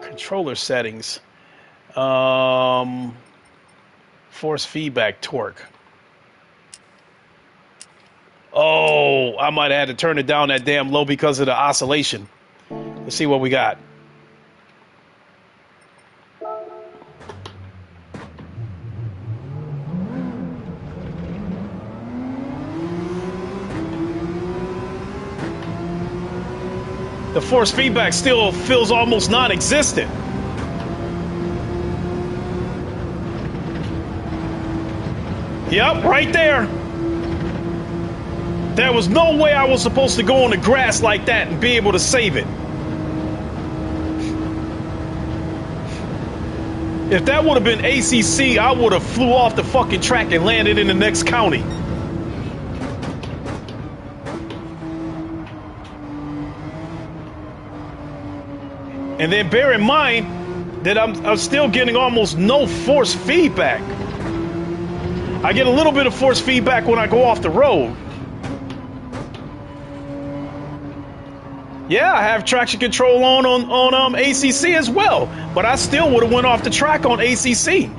Speaker 1: Controller settings. Force feedback torque. Oh, I might have had to turn it down that damn low because of the oscillation. Let's see what we got. The force feedback still feels almost non-existent. Yep, right there. There was no way I was supposed to go on the grass like that and be able to save it. If that would have been ACC, I would have flew off the fucking track and landed in the next county. And then bear in mind that I'm still getting almost no force feedback. I get a little bit of force feedback when I go off the road. Yeah, I have traction control on ACC as well, but I still would have went off the track on ACC.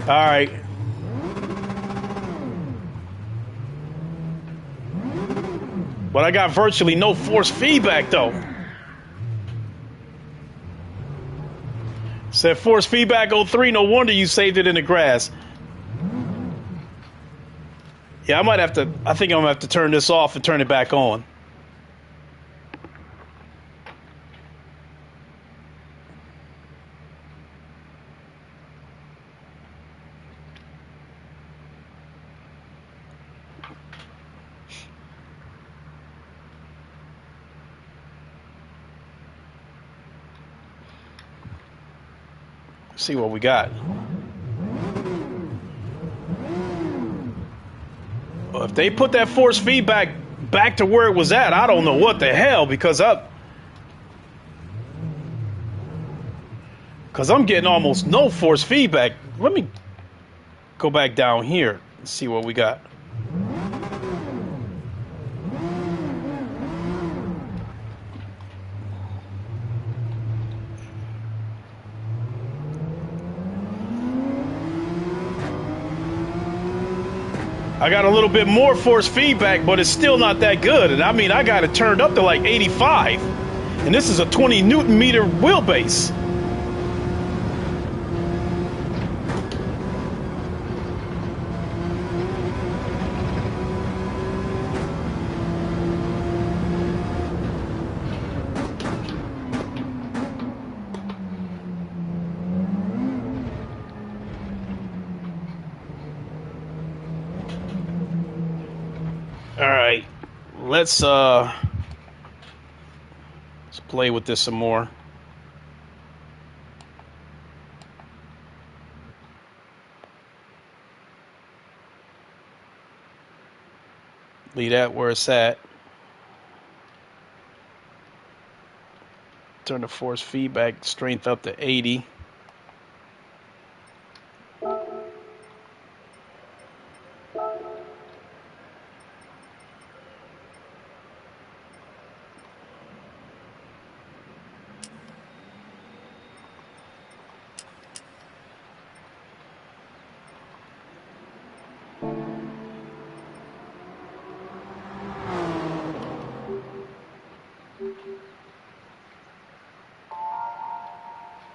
Speaker 1: All right. But I got virtually no force feedback, though. Said force feedback 03, no wonder you saved it in the grass. Yeah, I might have to, I think I'm going to have to turn this off and turn it back on. See what we got. Well, if they put that force feedback back to where it was at, I don't know what the hell, because I'm getting almost no force feedback. Let me go back down here and see what we got. I got a little bit more force feedback, but it's still not that good. And I mean, I got it turned up to like 85. And this is a 20 Newton meter wheelbase. All right, let's play with this some more. Leave that where it's at. Turn the force feedback strength up to 80.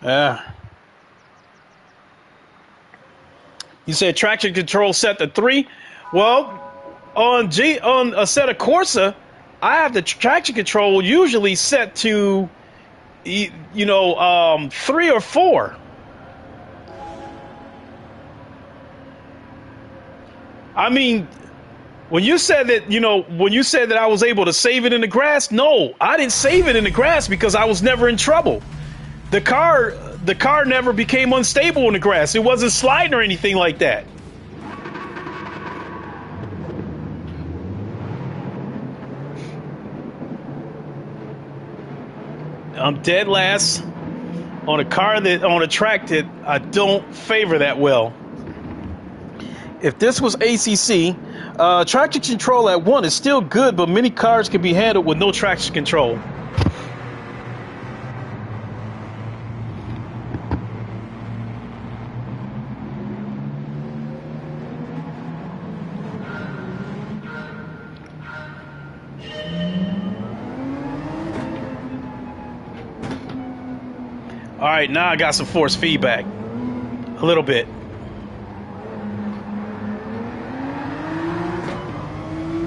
Speaker 1: Yeah. You said traction control set to 3. Well, on Assetto Corsa, I have the traction control usually set to 3 or 4. I mean, when you said that I was able to save it in the grass, no, I didn't save it in the grass because I was never in trouble. The car never became unstable in the grass. It wasn't sliding or anything like that. I'm dead last on a track that I don't favor that well. If this was ACC, traction control at 1 is still good, but many cars can be handled with no traction control. All right, now I got some force feedback. A little bit.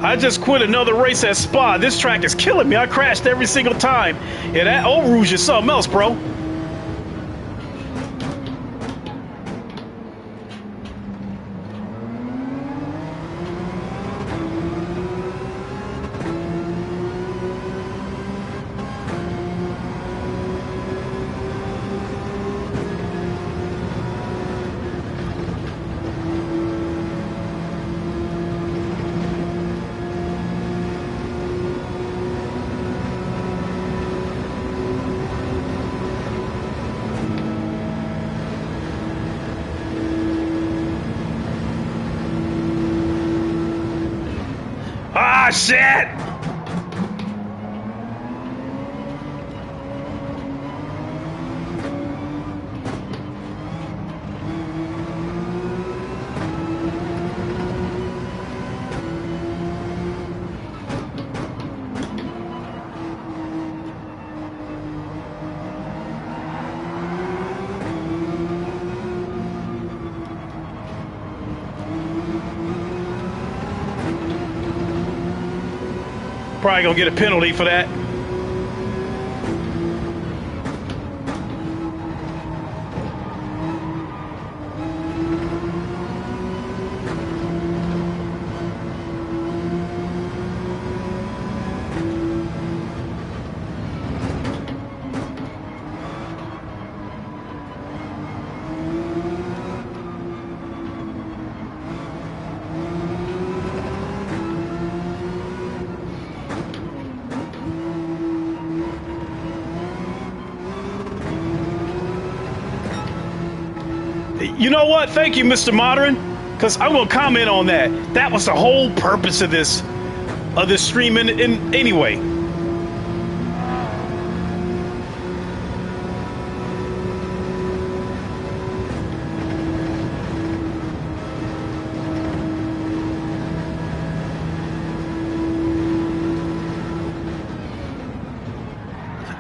Speaker 1: I just quit another race at Spa. This track is killing me. I crashed every single time. Yeah, that Eau Rouge is something else, bro. Ah, shit! Probably gonna get a penalty for that. You know what? Thank you, Mr. Modern, because I'm gonna comment on that. That was the whole purpose of this stream in anyway.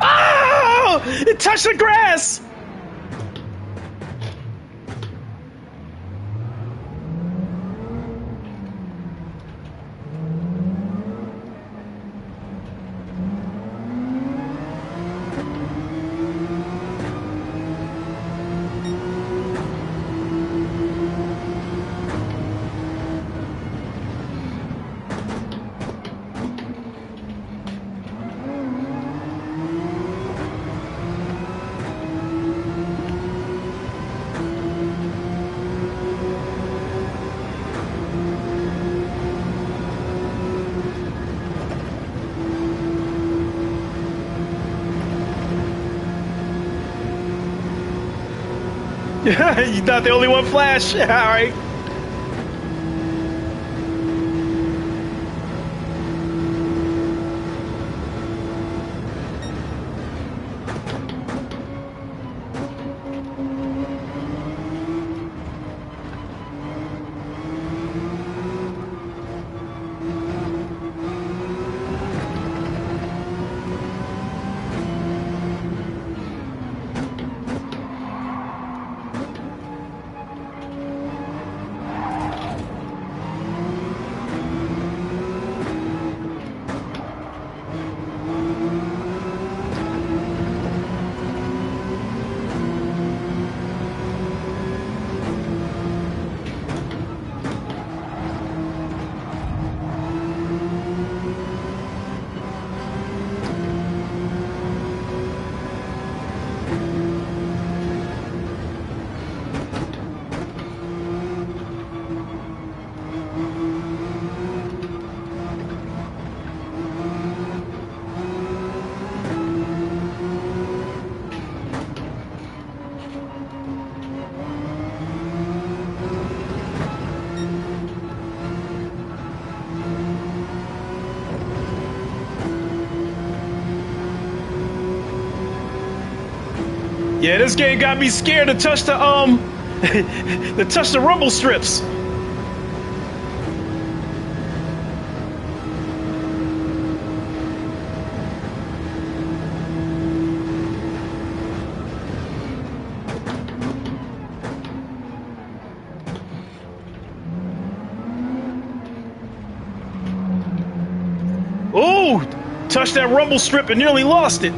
Speaker 1: Oh! It touched the grass! You're not the only one, Flash. All right. Yeah, this game got me scared to touch the to touch the rumble strips. Ooh, touched that rumble strip and nearly lost it.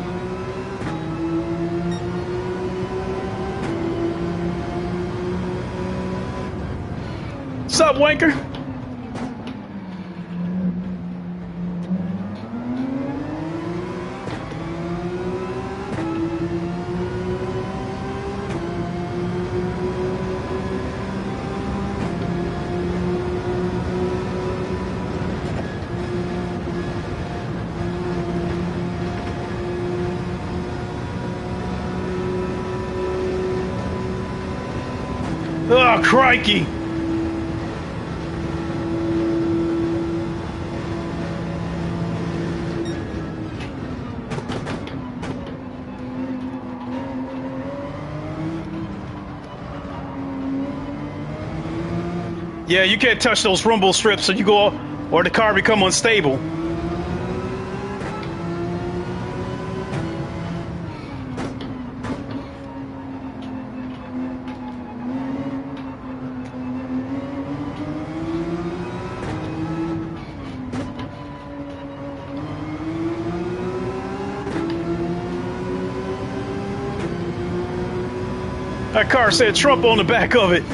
Speaker 1: What's up, wanker? Oh, crikey. Yeah, you can't touch those rumble strips or you go, or the car become unstable. That car said Trump on the back of it.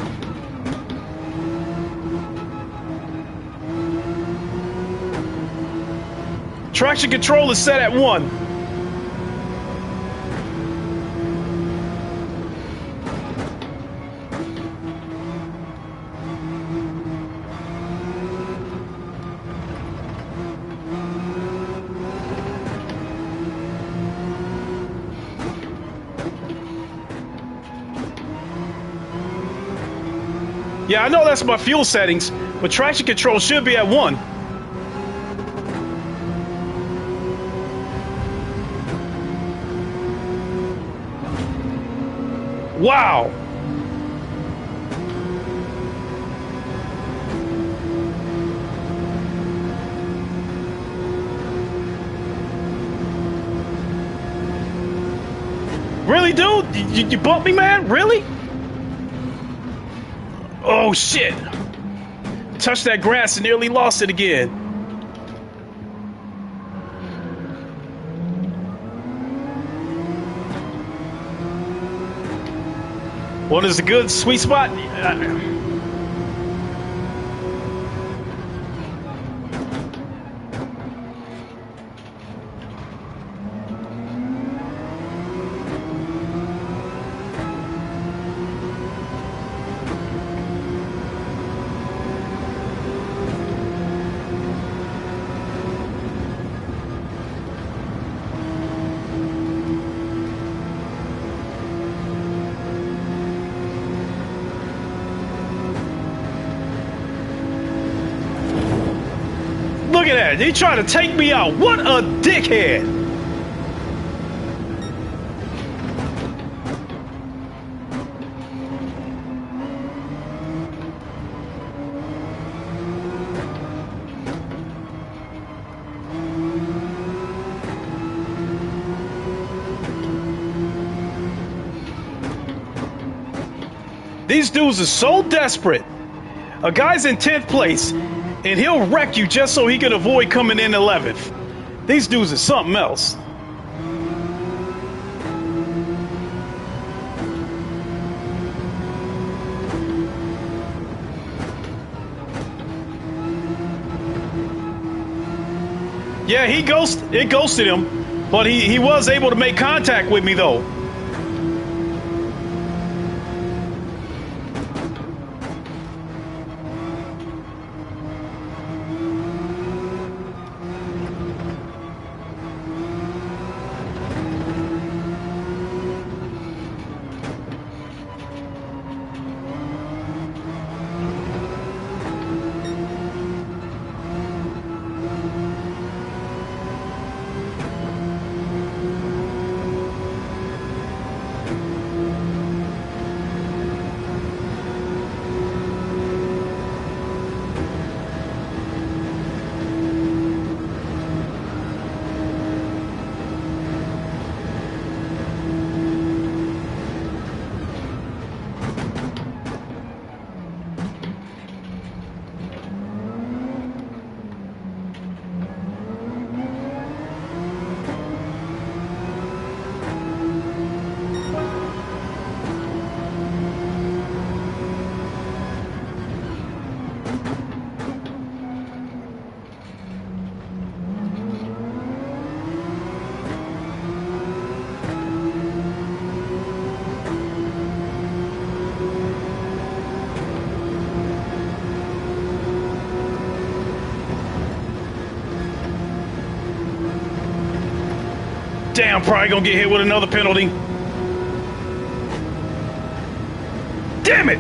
Speaker 1: Traction control is set at 1. Yeah, I know that's my fuel settings, but traction control should be at 1. Wow. Really, dude? You bumped me, man? Really? Oh, shit. Touched that grass and nearly lost it again. What is a good sweet spot? Look at that. He trying to take me out. What a dickhead. These dudes are so desperate. A guy's in 10th place, and he'll wreck you just so he can avoid coming in 11th. These dudes are something else. Yeah, it ghosted him, but he was able to make contact with me, though. Damn, probably gonna get hit with another penalty. Damn it!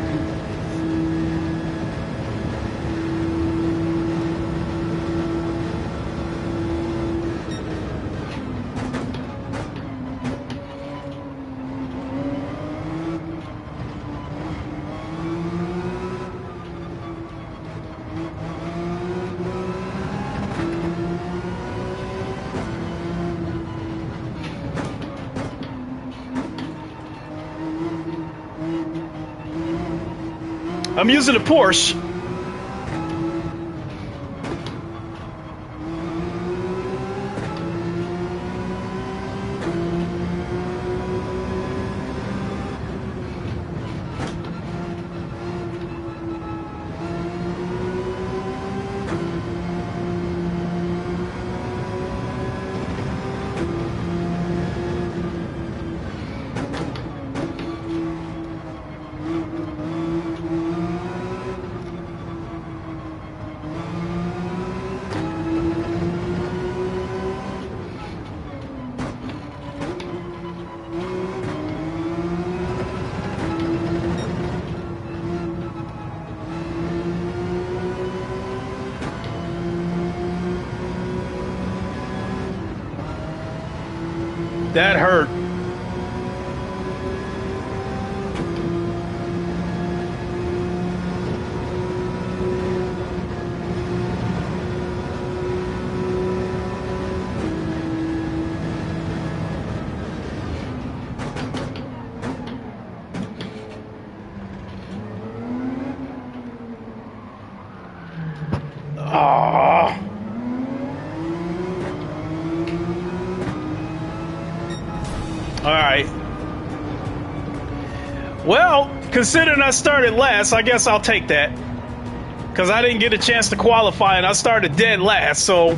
Speaker 1: I'm using a Porsche. That hurt. All right. Well, considering I started last, I guess I'll take that. Because I didn't get a chance to qualify and I started dead last. So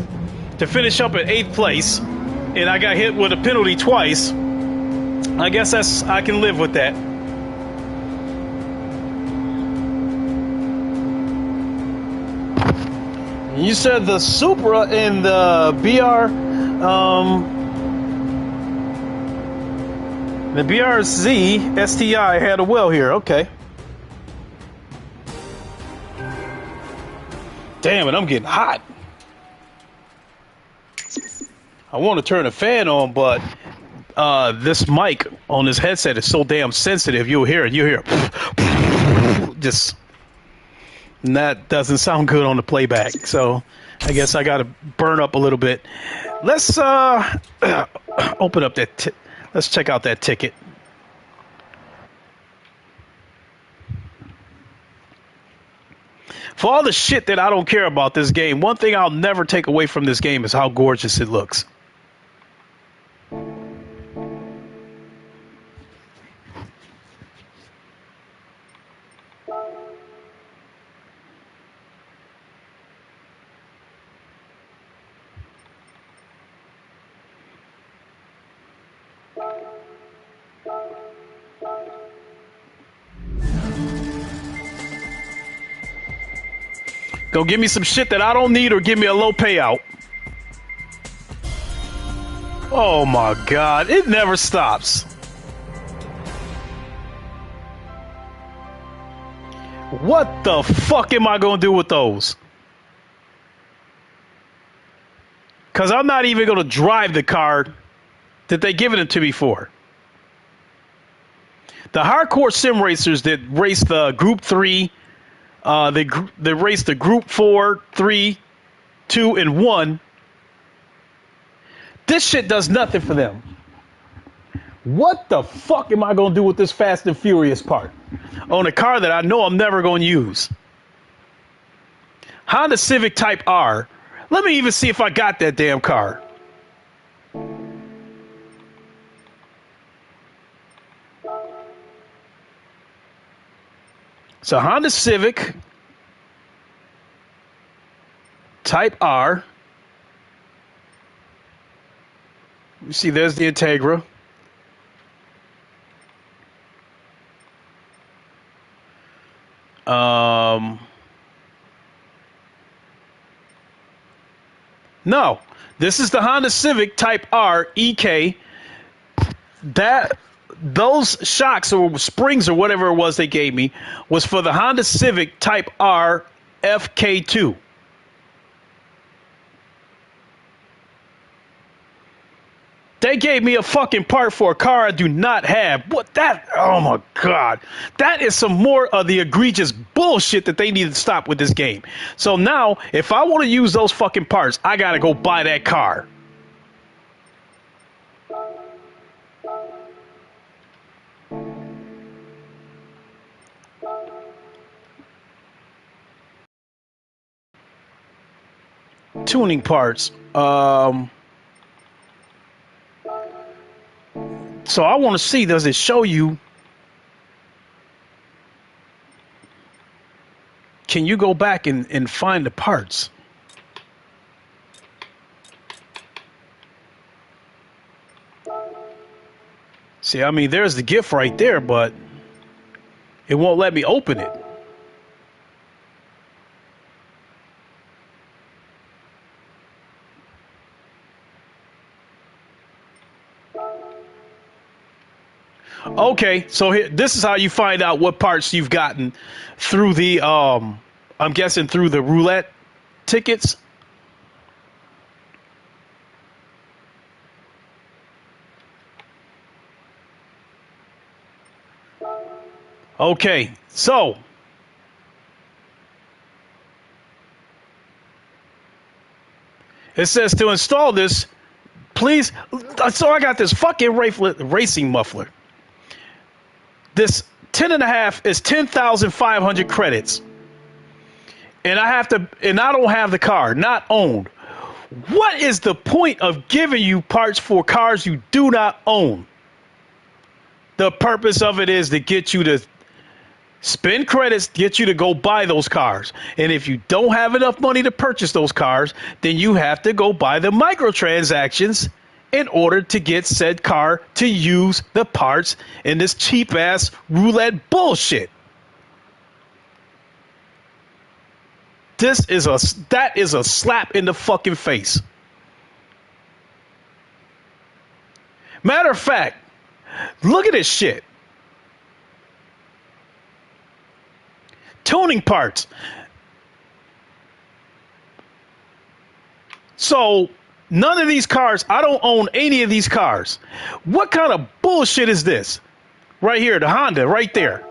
Speaker 1: to finish up at 8th place and I got hit with a penalty twice, I guess I can live with that. You said the Supra and the the BRZ STI had a well here. Okay. Damn it, I'm getting hot. I want to turn the fan on, but this mic on this headset is so damn sensitive. You'll hear it. You'll hear it. Just, and that doesn't sound good on the playback. So I guess I got to burn up a little bit. Let's open up that. Let's check out that ticket. For all the shit that I don't care about this game, one thing I'll never take away from this game is how gorgeous it looks. Go give me some shit that I don't need or give me a low payout. Oh my God, it never stops. What the fuck am I going to do with those? Because I'm not even going to drive the car that they given it to me for. The hardcore sim racers that race the Group 3, they race the Group 4, 3, 2, and 1. This shit does nothing for them. What the fuck am I going to do with this Fast and Furious part on a car that I know I'm never going to use? Honda Civic Type R. Let me even see if I got that damn car. It's a Honda Civic Type R. You see, there's the Integra. No, this is the Honda Civic Type R EK. Those shocks or springs or whatever it was they gave me was for the Honda Civic Type R FK2. They gave me a fucking part for a car I do not have. What that? Oh my God. That is some more of the egregious bullshit that they need to stop with this game. So now, if I want to use those fucking parts, I got to go buy that car. Tuning parts. So I want to see, does it show you? Can you go back and find the parts? See, I mean, there's the gift right there, but it won't let me open it. Okay, so this is how you find out what parts you've gotten through the, I'm guessing through the roulette tickets. Okay, so it says to install this, please. So I got this fucking racing muffler. This 10.5 is 10,500 credits. And I don't have the car, not owned. What is the point of giving you parts for cars you do not own? The purpose of it is to get you to spend credits, get you to go buy those cars. And if you don't have enough money to purchase those cars, then you have to go buy the microtransactions in order to get said car to use the parts in this cheap ass roulette bullshit. That is a slap in the fucking face. Matter of fact, look at this shit. Tuning parts. So None of these cars, I don't own any of these cars. What kind of bullshit is this? Right here, the Honda, right there.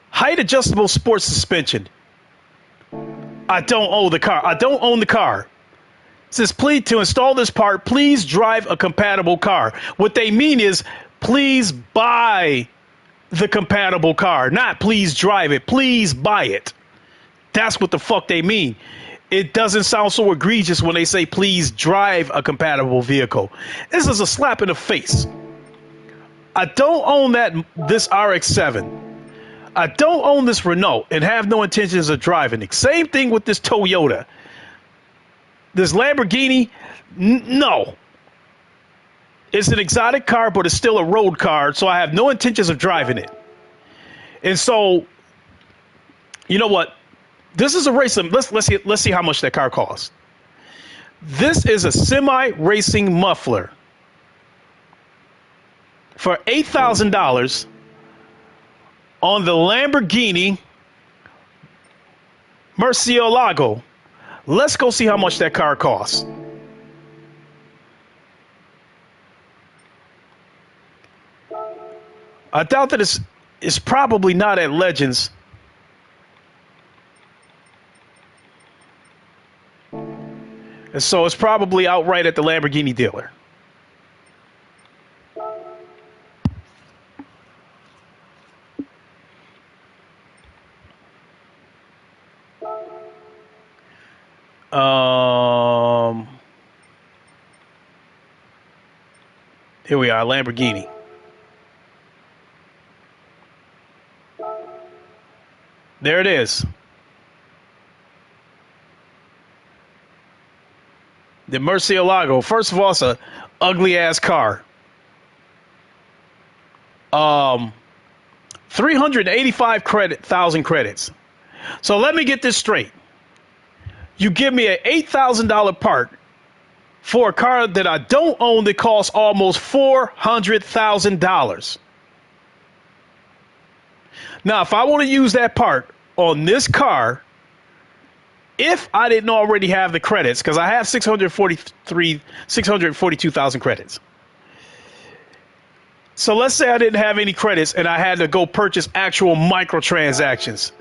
Speaker 1: Height adjustable sports suspension. I don't own the car. I don't own the car. It says, please, to install this part, please drive a compatible car. What they mean is, please buy the compatible car, not please drive it. Please buy it. That's what the fuck they mean. It doesn't sound so egregious when they say, please drive a compatible vehicle. This is a slap in the face. I don't own this RX-7. I don't own this Renault and have no intentions of driving it. Same thing with this Toyota. This Lamborghini, no. It's an exotic car, but it's still a road car, so I have no intentions of driving it. And so, you know what? This is a race. Let's see how much that car costs. This is a semi-racing muffler for $8,000 on the Lamborghini Murcielago. Let's go see how much that car costs. I doubt that it's probably not at Legends. And so it's probably outright at the Lamborghini dealer. Here we are, Lamborghini. There it is. The Murcielago. First of all, it's a ugly ass car. 385,000 credits. So let me get this straight. You give me an $8,000 part for a car that I don't own that costs almost $400,000. Now, if I want to use that part on this car, if I didn't already have the credits, because I have 642,000 credits. So let's say I didn't have any credits and I had to go purchase actual microtransactions.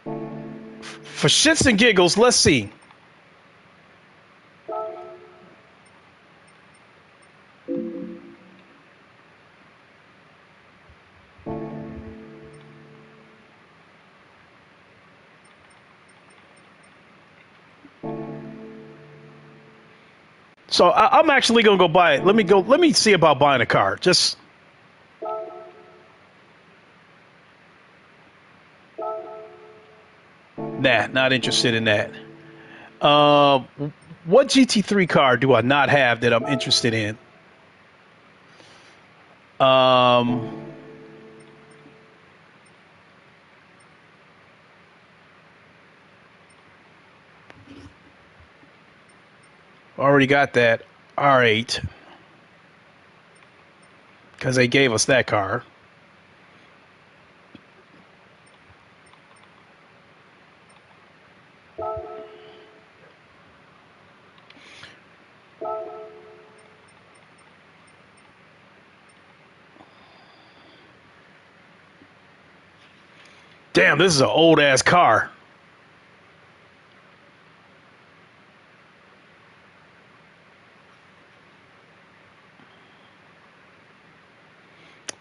Speaker 1: For shits and giggles, let's see. So I'm actually gonna go buy it. Let me see about buying a car. Just nah, not interested in that. What GT3 car do I not have that I'm interested in? Already got that R8 because they gave us that car. Damn, this is an old ass car.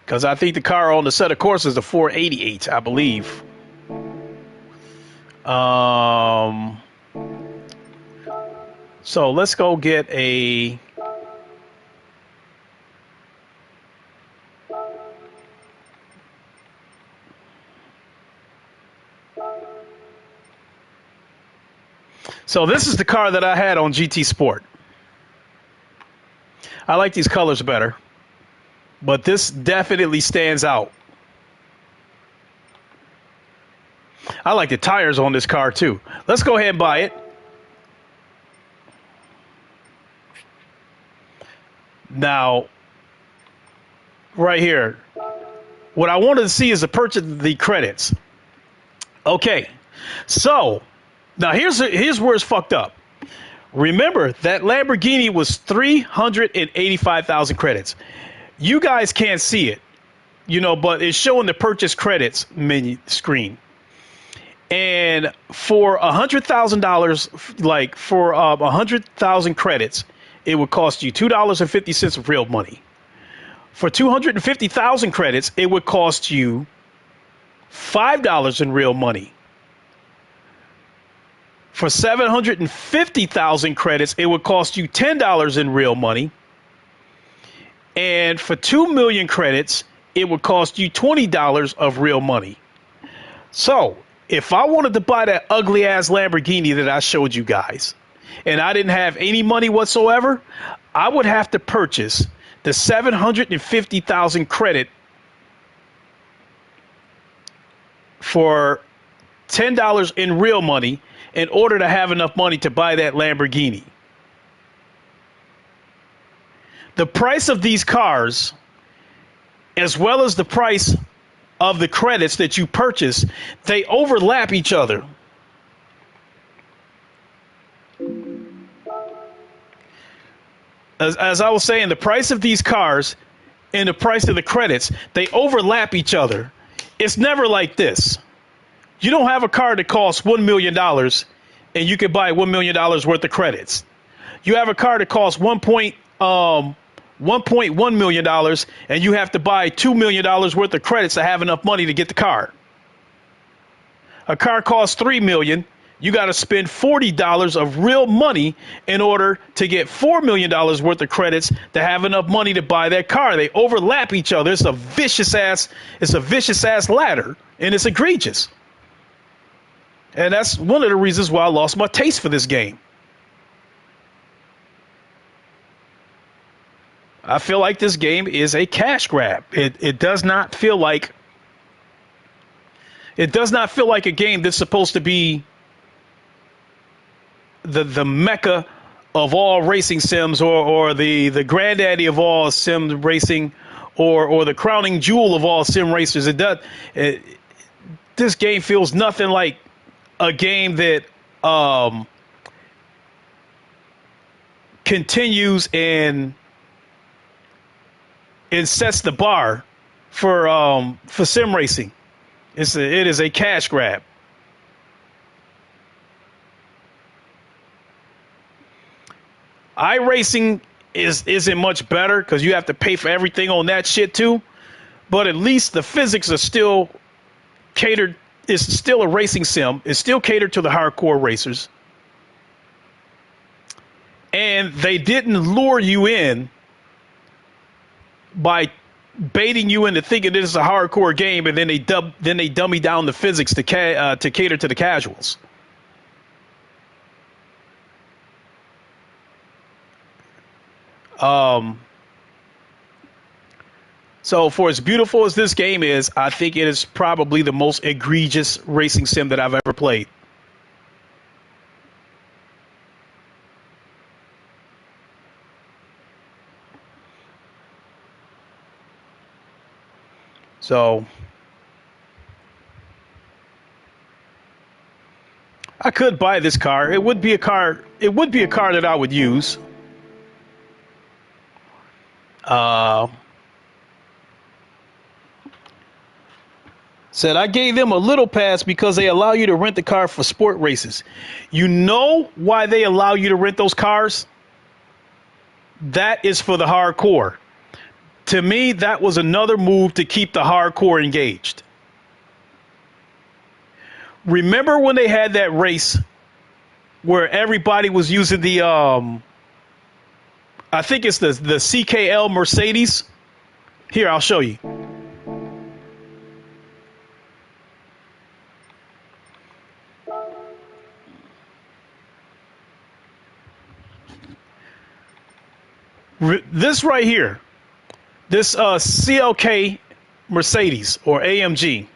Speaker 1: Because I think the car on the Assetto Corsa is the 488, I believe. So let's go get a... So this is the car that I had on GT Sport. I like these colors better. But this definitely stands out. I like the tires on this car too. Let's go ahead and buy it. Now, right here, what I wanted to see is the purchase of the credits. Okay, so Now here's where it's fucked up. Remember that Lamborghini was 385,000 credits. You guys can't see it, but it's showing the purchase credits menu screen. And for $100,000, like for 100,000 credits, it would cost you $2.50 of real money. For 250,000 credits, it would cost you $5 in real money. For 750,000 credits, it would cost you $10 in real money. And for 2 million credits, it would cost you $20 of real money. So if I wanted to buy that ugly ass Lamborghini that I showed you guys, and I didn't have any money whatsoever, I would have to purchase the 750,000 credit for $10 in real money in order to have enough money to buy that Lamborghini. The price of these cars, as well as the price of the credits that you purchase, they overlap each other. As I was saying, the price of these cars and the price of the credits, they overlap each other. It's never like this. You don't have a car that costs $1 million and you can buy $1 million worth of credits. You have a car that costs $1.1 million and you have to buy $2 million worth of credits to have enough money to get the car. A car costs $3 million. You got to spend $40 of real money in order to get $4 million worth of credits to have enough money to buy that car. They overlap each other. It's a vicious ass ladder, and it's egregious. And that's one of the reasons why I lost my taste for this game. I feel like this game is a cash grab. It does not feel like a game that's supposed to be the mecca of all racing sims, or the granddaddy of all sim racing, or the crowning jewel of all sim racers. This game feels nothing like a game that continues and sets the bar for sim racing. It is a cash grab. iRacing isn't much better because you have to pay for everything on that shit too. But at least the physics are still catered. It's still a racing sim. It's still catered to the hardcore racers. And they didn't lure you in by baiting you into thinking this is a hardcore game, and then they dummy down the physics to cater to the casuals. So for as beautiful as this game is, I think it is probably the most egregious racing sim that I've ever played. So I could buy this car. It would be a car that I would use. Said I gave them a little pass because they allow you to rent the car for sport races. You know why they allow you to rent those cars? That is for the hardcore. To me, that was another move to keep the hardcore engaged. Remember when they had that race where everybody was using the I think it's the CKL Mercedes? Here, I'll show you. This right here, this CLK Mercedes or AMG,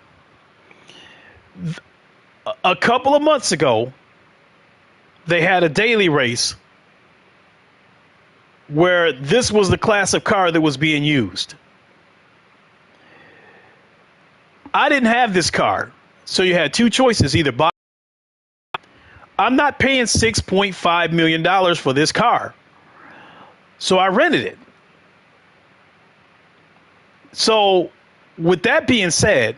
Speaker 1: a couple of months ago, they had a daily race where this was the class of car that was being used. I didn't have this car, so you had two choices: either buy I'm not paying $6.5 million for this car. So I rented it. So with that being said,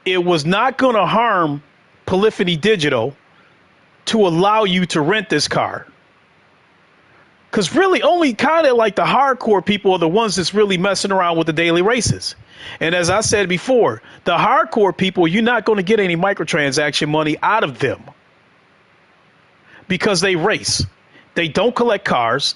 Speaker 1: it was not going to harm Polyphony Digital to allow you to rent this car. Because really only kind of like the hardcore people are the ones that's really messing around with the daily races. And as I said before, the hardcore people, you're not going to get any microtransaction money out of them because they race. They don't collect cars.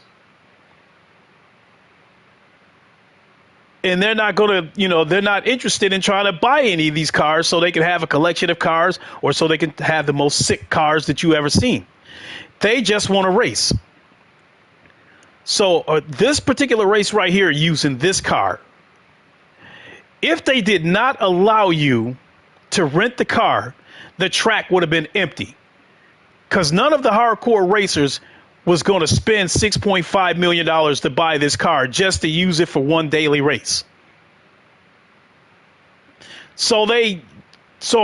Speaker 1: And they're not going to, they're not interested in trying to buy any of these cars so they can have a collection of cars or so they can have the most sick cars that you ever seen. They just want to race. So this particular race right here using this car, if they did not allow you to rent the car, the track would have been empty because none of the hardcore racers was going to spend $6.5 million to buy this car just to use it for one daily race. So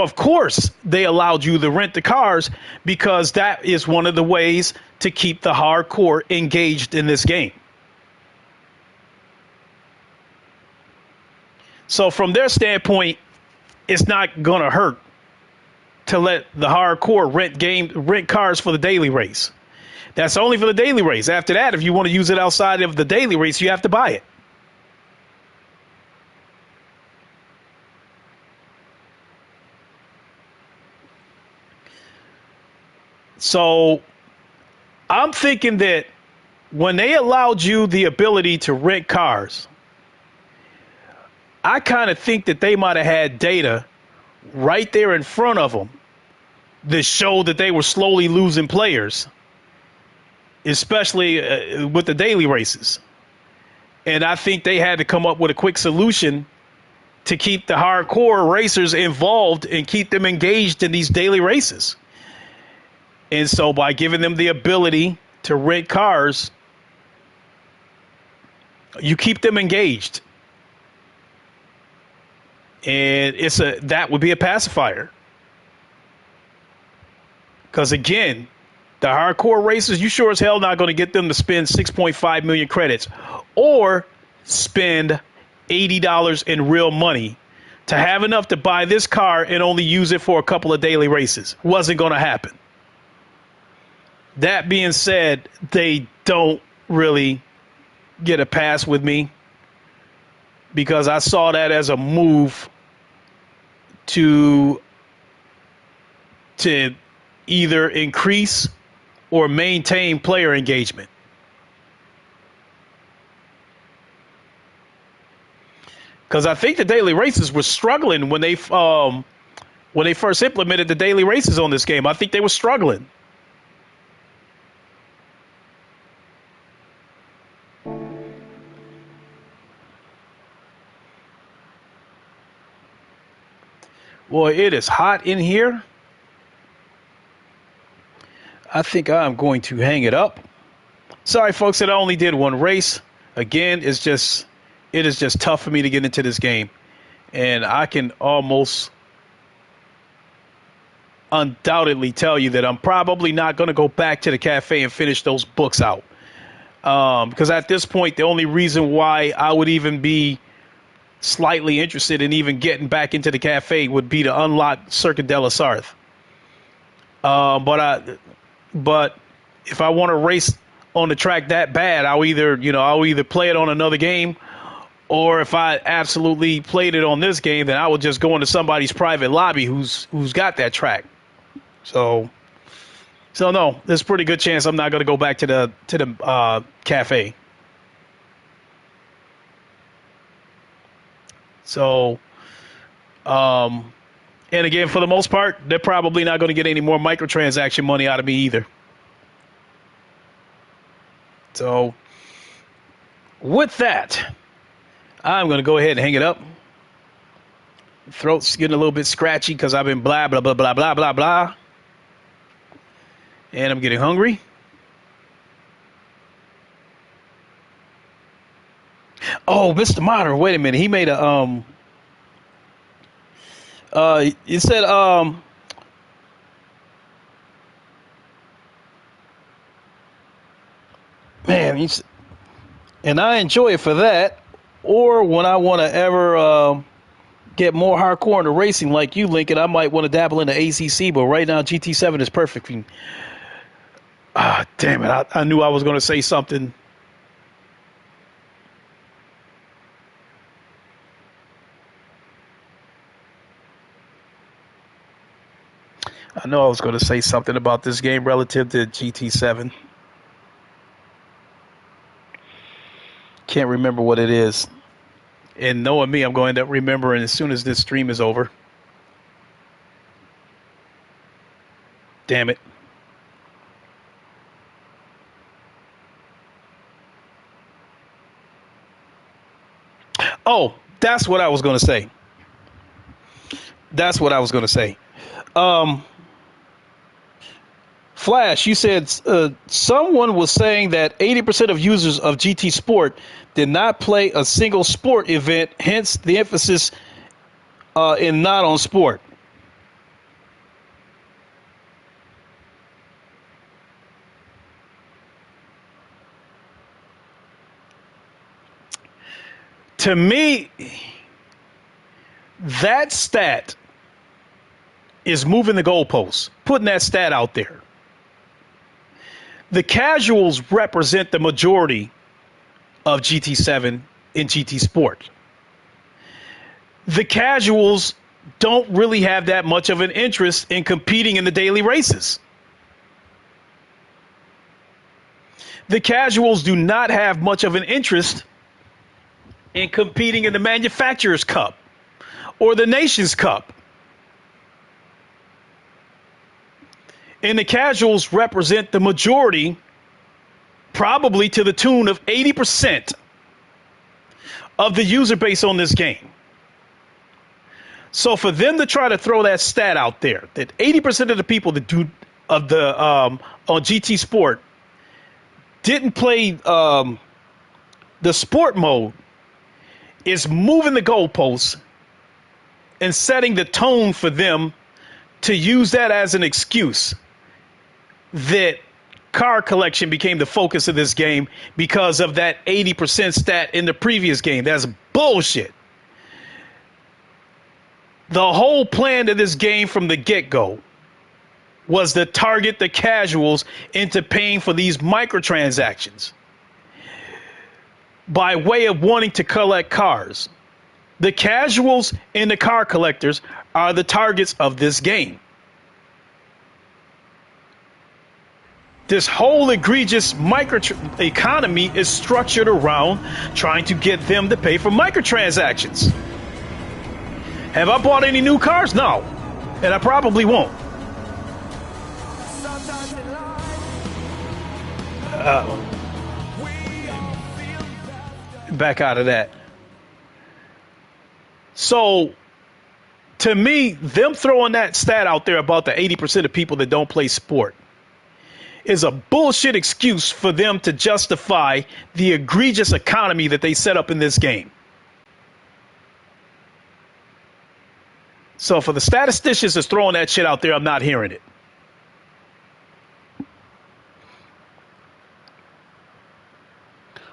Speaker 1: of course they allowed you to rent the cars because that is one of the ways to keep the hardcore engaged in this game. So from their standpoint, it's not going to hurt to let the hardcore rent cars for the daily race. That's only for the daily race. After that, if you want to use it outside of the daily race, you have to buy it. So I'm thinking that when they allowed you the ability to rent cars, I kind of think that they might have had data right there in front of them that showed that they were slowly losing players, especially with the daily races. And I think they had to come up with a quick solution to keep the hardcore racers involved and keep them engaged in these daily races. And so by giving them the ability to rent cars, you keep them engaged. And that would be a pacifier. Because again, the hardcore racers, you sure as hell not going to get them to spend 6.5 million credits or spend $80 in real money to have enough to buy this car and only use it for a couple of daily races. Wasn't going to happen. That being said, they don't really get a pass with me because I saw that as a move to either increase or maintain player engagement. Because I think the daily races were struggling when they first implemented the daily races on this game. I think they were struggling. Boy, it is hot in here. I think I'm going to hang it up. Sorry, folks, that I only did one race. Again, it is just tough for me to get into this game. And I can almost undoubtedly tell you that I'm probably not going to go back to the cafe and finish those books out. Because at this point, the only reason why I would even be slightly interested in even getting back into the cafe would be to unlock Circuit de la Sarthe. But if I want to race on the track that bad, I'll either play it on another game, or if I absolutely played it on this game, then I would just go into somebody's private lobby who's got that track. So no, there's a pretty good chance I'm not going to go back to the cafe. So, and again, for the most part, they're probably not going to get any more microtransaction money out of me either. So, with that, I'm going to go ahead and hang it up. Throat's getting a little bit scratchy because I've been blah, blah, blah, blah, blah, blah, blah. And I'm getting hungry. Oh, Mr. Modder, wait a minute. He made a it said
Speaker 2: Man, and I enjoy it for that. Or when I want to ever get more hardcore into racing like you, Lincoln, I might want to dabble into ACC. But right now, GT7 is perfect. Damn it. I knew I was going to say something. I know I was going to say something about this game relative to GT7. Can't remember what it is. And knowing me, I'm going to end up remembering as soon as this stream is over. Damn it. Oh, that's what I was going to say. Flash, you said someone was saying that 80% of users of GT Sport did not play a single sport event, hence the emphasis in not on sport. To me, that stat is moving the goalposts, putting that stat out there. The casuals represent the majority of GT7 in GT Sport. The casuals don't really have that much of an interest in competing in the daily races. The casuals do not have much of an interest in competing in the Manufacturers Cup or the Nations Cup. And the casuals represent the majority, probably to the tune of 80% of the user base on this game. So for them to try to throw that stat out there, that 80% of the people that do of the on GT Sport didn't play the sport mode, is moving the goalposts and setting the tone for them to use that as an excuse that car collection became the focus of this game because of that 80% stat in the previous game. That's bullshit. The whole plan of this game from the get-go was to target the casuals into paying for these microtransactions by way of wanting to collect cars. The casuals and the car collectors are the targets of this game. This whole egregious economy is structured around trying to get them to pay for microtransactions. Have I bought any new cars? No. And I probably won't. Back out of that. So, to me, them throwing that stat out there about the 80% of people that don't play sport is a bullshit excuse for them to justify the egregious economy that they set up in this game. So for the statisticians that's throwing that shit out there, I'm not hearing it.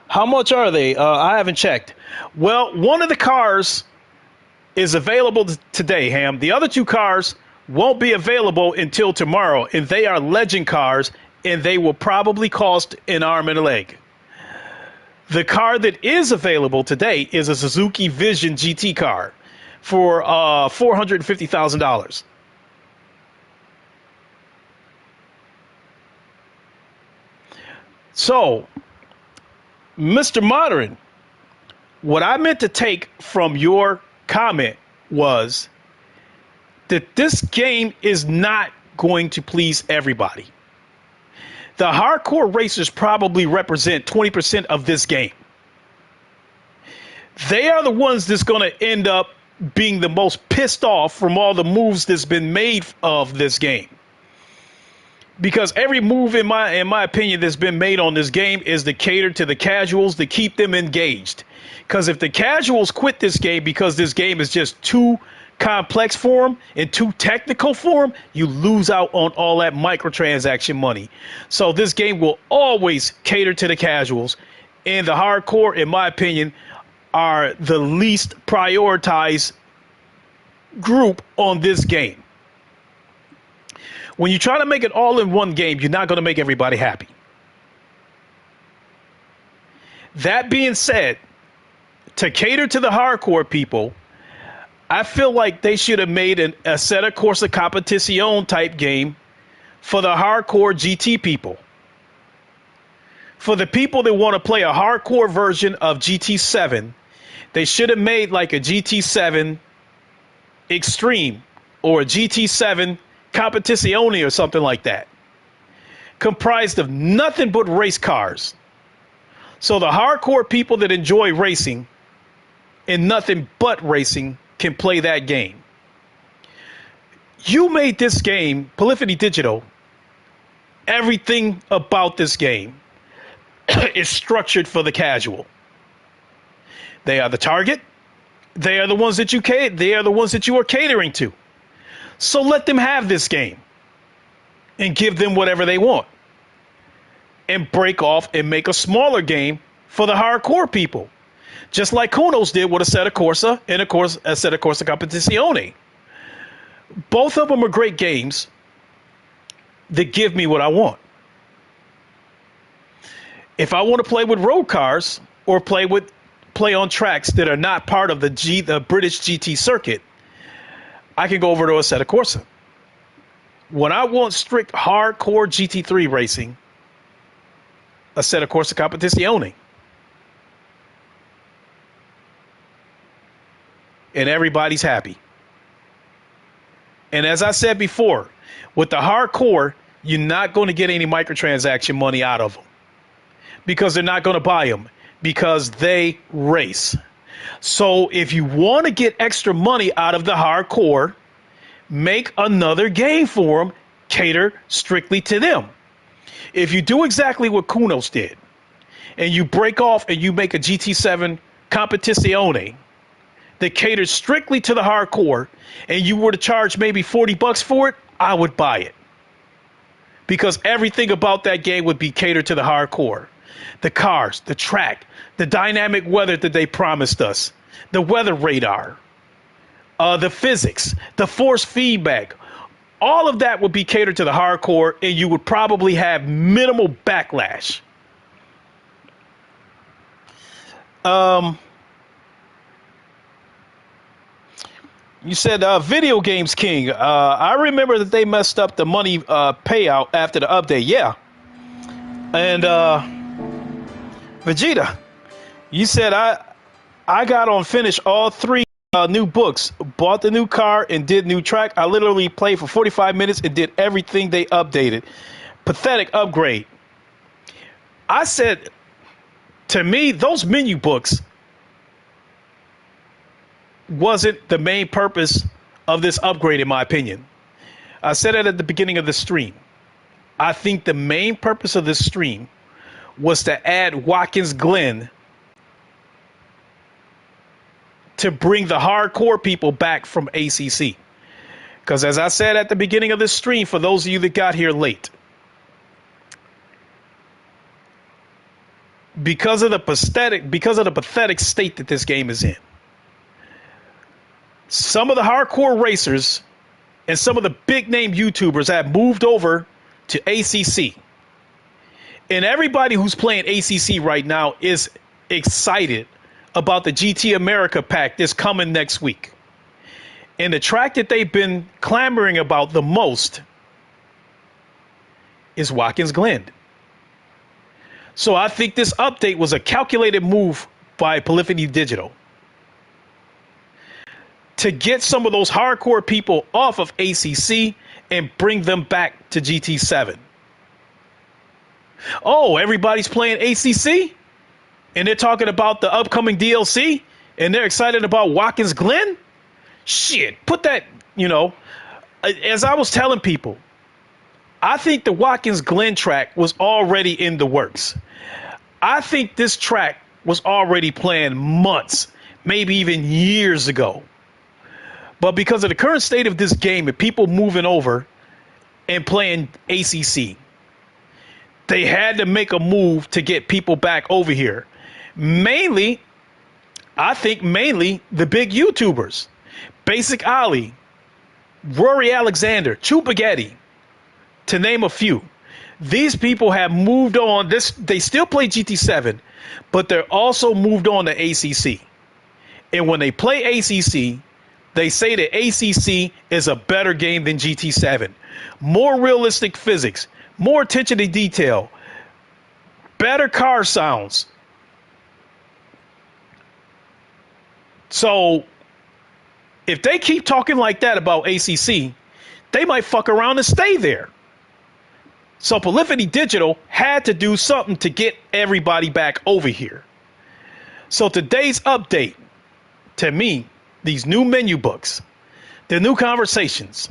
Speaker 2: How much are they? I haven't checked. Well, one of the cars is available today, Ham. The other two cars won't be available until tomorrow, and they are legend cars, and they will probably cost an arm and a leg. The car that is available today is a Suzuki Vision GT car for $450,000. So, Mr. Modern, what I meant to take from your comment was that this game is not going to please everybody. The hardcore racers probably represent 20% of this game. They are the ones that's going to end up being the most pissed off from all the moves that's been made of this game. Because every move, in my opinion, that's been made on this game is to cater to the casuals, to keep them engaged. Because if the casuals quit this game because this game is just too complex form and too technical form, you lose out on all that microtransaction money. So this game will always cater to the casuals, and the hardcore, in my opinion, are the least prioritized group on this game. When you try to make it all in one game, you're not going to make everybody happy. That being said, to cater to the hardcore people, I feel like they should have made an Assetto Corsa Competizione type game for the hardcore GT people. For the people that want to play a hardcore version of GT7, they should have made like a GT7 Extreme or a GT7 Competizione or something like that, comprised of nothing but race cars. So the hardcore people that enjoy racing and nothing but racing can play that game. You made this game, Polyphony Digital. Everything about this game is structured for the casual. They are the target. They are the ones that they are the ones that you are catering to. So let them have this game and give them whatever they want, and break off and make a smaller game for the hardcore people, just like Kunos did with Assetto Corsa and, of course, Assetto Corsa Competizione. Both of them are great games that give me what I want. If I want to play with road cars or play on tracks that are not part of the British GT circuit, I can go over to Assetto Corsa. When I want strict hardcore GT3 racing, Assetto Corsa Competizione. And everybody's happy. And as I said before, with the hardcore, you're not going to get any microtransaction money out of them, because they're not going to buy them, because they race. So if you want to get extra money out of the hardcore, make another game for them, cater strictly to them. If you do exactly what Kunos did, and you break off and you make a GT7 Competizione that caters strictly to the hardcore, and you were to charge maybe $40 for it, I would buy it. Because everything about that game would be catered to the hardcore. The cars, the track, the dynamic weather that they promised us, the weather radar, the physics, the force feedback, all of that would be catered to the hardcore, and you would probably have minimal backlash. You said Video Games King. I remember that they messed up the money payout after the update. Yeah. And Vegeta, you said I got on finish all 3 new books, bought the new car, and did new track. I literally played for 45 minutes and did everything they updated. Pathetic upgrade. I said, to me, those menu books wasn't the main purpose of this upgrade, in my opinion. I said it at the beginning of the stream. I think the main purpose of this stream was to add Watkins Glen to bring the hardcore people back from ACC. Because as I said at the beginning of this stream, for those of you that got here late, because of the pathetic state that this game is in, some of the hardcore racers and some of the big name YouTubers have moved over to ACC. And everybody who's playing ACC right now is excited about the GT America pack that's coming next week. And the track that they've been clamoring about the most is Watkins Glen. So I think this update was a calculated move by Polyphony Digital to get some of those hardcore people off of ACC and bring them back to GT7. Oh, everybody's playing ACC? And they're talking about the upcoming DLC? And they're excited about Watkins Glen? Shit, put that, as I was telling people, I think the Watkins Glen track was already in the works. I think this track was already planned months, maybe even years ago. But because of the current state of this game and people moving over and playing ACC, they had to make a move to get people back over here. Mainly, I think the big YouTubers. Basic Ali, Rory Alexander, Chupagetti, to name a few. These people have moved on. They still play GT7, but they're also moved on to ACC. And when they play ACC, they say that ACC is a better game than GT7. More realistic physics, more attention to detail, better car sounds. So if they keep talking like that about ACC, they might fuck around and stay there. So Polyphony Digital had to do something to get everybody back over here. So today's update, to me, these new menu books, the new conversations,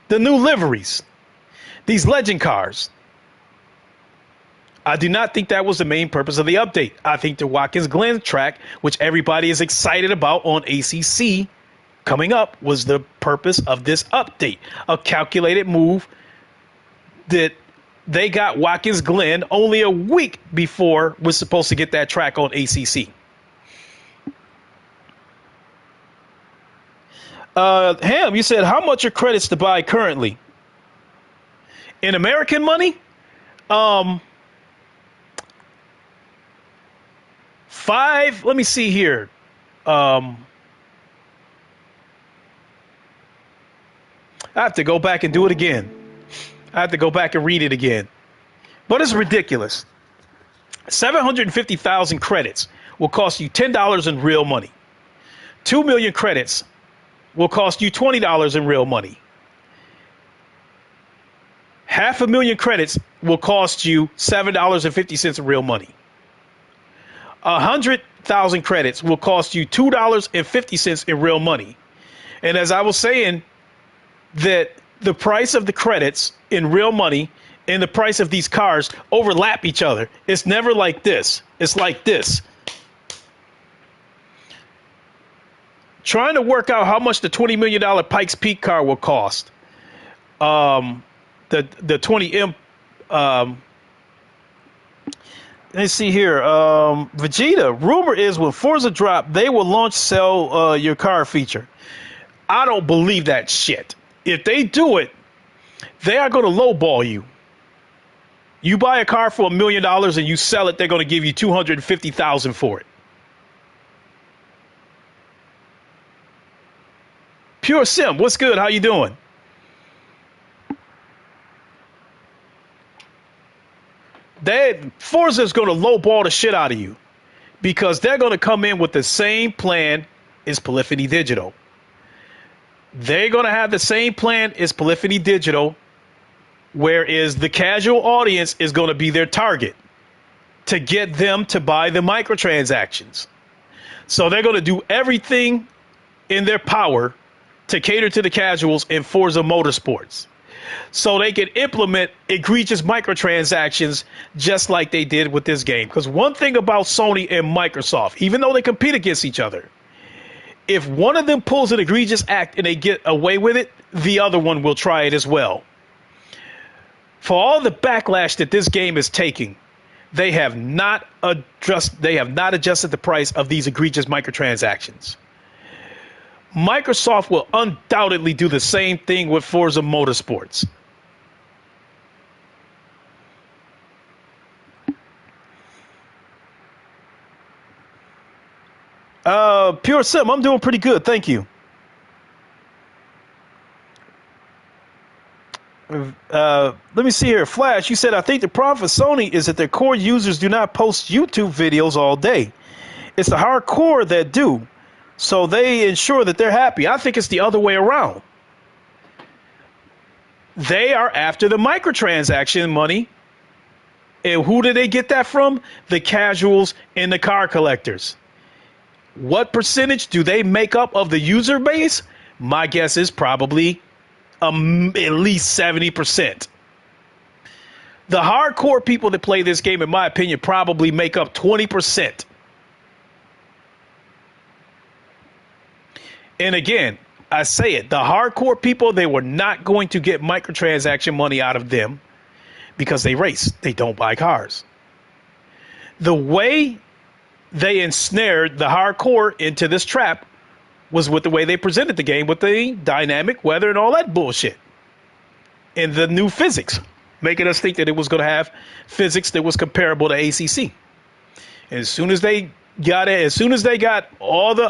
Speaker 2: the new liveries, these legend cars, I do not think that was the main purpose of the update. I think the Watkins Glen track, which everybody is excited about on ACC coming up, was the purpose of this update. A calculated move that they got Watkins Glen only a week before we're supposed to get that track on ACC. Ham, you said, how much are credits to buy currently? In American money? Let me see here. I have to go back and do it again. I have to go back and read it again. But it's ridiculous. 750,000 credits will cost you $10 in real money. 2 million credits will cost you $20 in real money. 500,000 credits will cost you $7.50 in real money. 100,000 credits will cost you $2.50 in real money. And as I was saying, that the price of the credits in real money and the price of these cars overlap each other. It's never like this. It's like this. Trying to work out how much the $20 million Pikes Peak car will cost. The 20M. Let's see here. Vegeta, rumor is when Forza drop, they will launch sell your car feature. I don't believe that shit. If they do it, they are going to lowball you. You buy a car for $1 million and you sell it, they're going to give you $250,000 for it. Pure Sim, what's good? How you doing? Forza is going to lowball the shit out of you because they're going to come in with the same plan as Polyphony Digital. They're going to have the same plan as Polyphony Digital, whereas the casual audience is going to be their target to get them to buy the microtransactions. So they're going to do everything in their power to cater to the casuals in Forza Motorsports, so they can implement egregious microtransactions just like they did with this game. Because one thing about Sony and Microsoft, even though they compete against each other, if one of them pulls an egregious act and they get away with it, the other one will try it as well. For all the backlash that this game is taking, they have not adjusted the price of these egregious microtransactions. Microsoft will undoubtedly do the same thing with Forza Motorsports. Pure Sim, I'm doing pretty good, thank you. Let me see here. Flash, you said, I think the problem for Sony is that their core users do not post YouTube videos all day. It's the hardcore that do. So they ensure that they're happy. I think it's the other way around. They are after the microtransaction money. And who do they get that from? The casuals and the car collectors. What percentage do they make up of the user base? My guess is probably at least 70%. The hardcore people that play this game, in my opinion, probably make up 20%. And again, I say it, the hardcore people, they were not going to get microtransaction money out of them because they race. They don't buy cars. The way they ensnared the hardcore into this trap was with the way they presented the game with the dynamic weather and all that bullshit. And the new physics, making us think that it was going to have physics that was comparable to ACC. And as soon as they got it, as soon as they got all the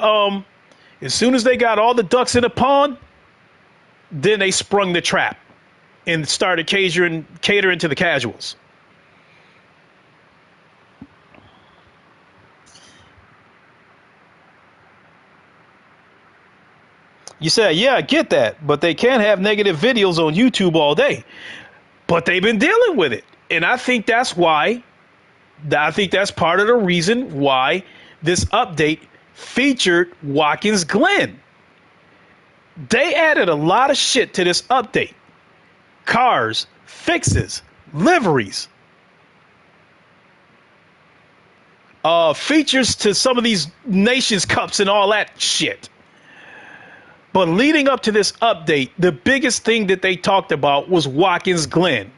Speaker 2: ducks in the pond, then they sprung the trap and started catering to the casuals. You say, yeah, I get that, but they can't have negative videos on YouTube all day. But they've been dealing with it. And I think that's why, I think that's part of the reason why this update featured Watkins Glen. They added a lot of shit to this update. Cars, fixes, liveries, features to some of these Nations Cups and all that shit. But leading up to this update, the biggest thing that they talked about was Watkins Glen,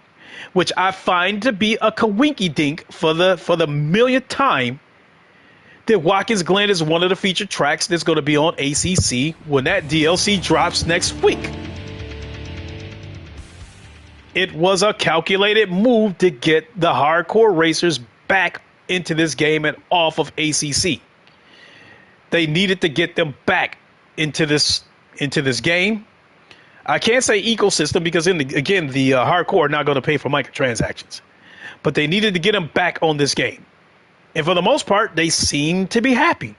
Speaker 2: which I find to be a coinky dink for the millionth time that Watkins Glen is one of the featured tracks that's going to be on ACC when that DLC drops next week. It was a calculated move to get the hardcore racers back into this game and off of ACC. They needed to get them back into this game. I can't say ecosystem because the hardcore are not going to pay for microtransactions, but they needed to get them back on this game. And for the most part, they seem to be happy.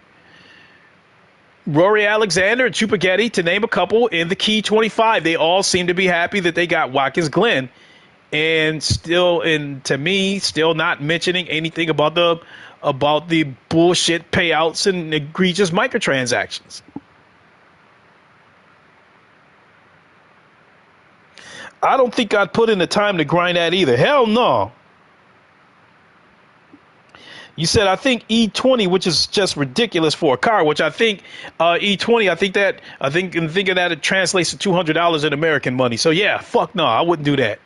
Speaker 2: Rory Alexander and Chupagetti, to name a couple, in the Key 25, they all seem to be happy that they got Watkins Glen. And to me, still not mentioning anything about the bullshit payouts and egregious microtransactions. I don't think I'd put in the time to grind that either. Hell no. You said, I think E20, which is just ridiculous for a car, which I think E20, I think of that, it translates to $200 in American money. So yeah, fuck no, I wouldn't do that.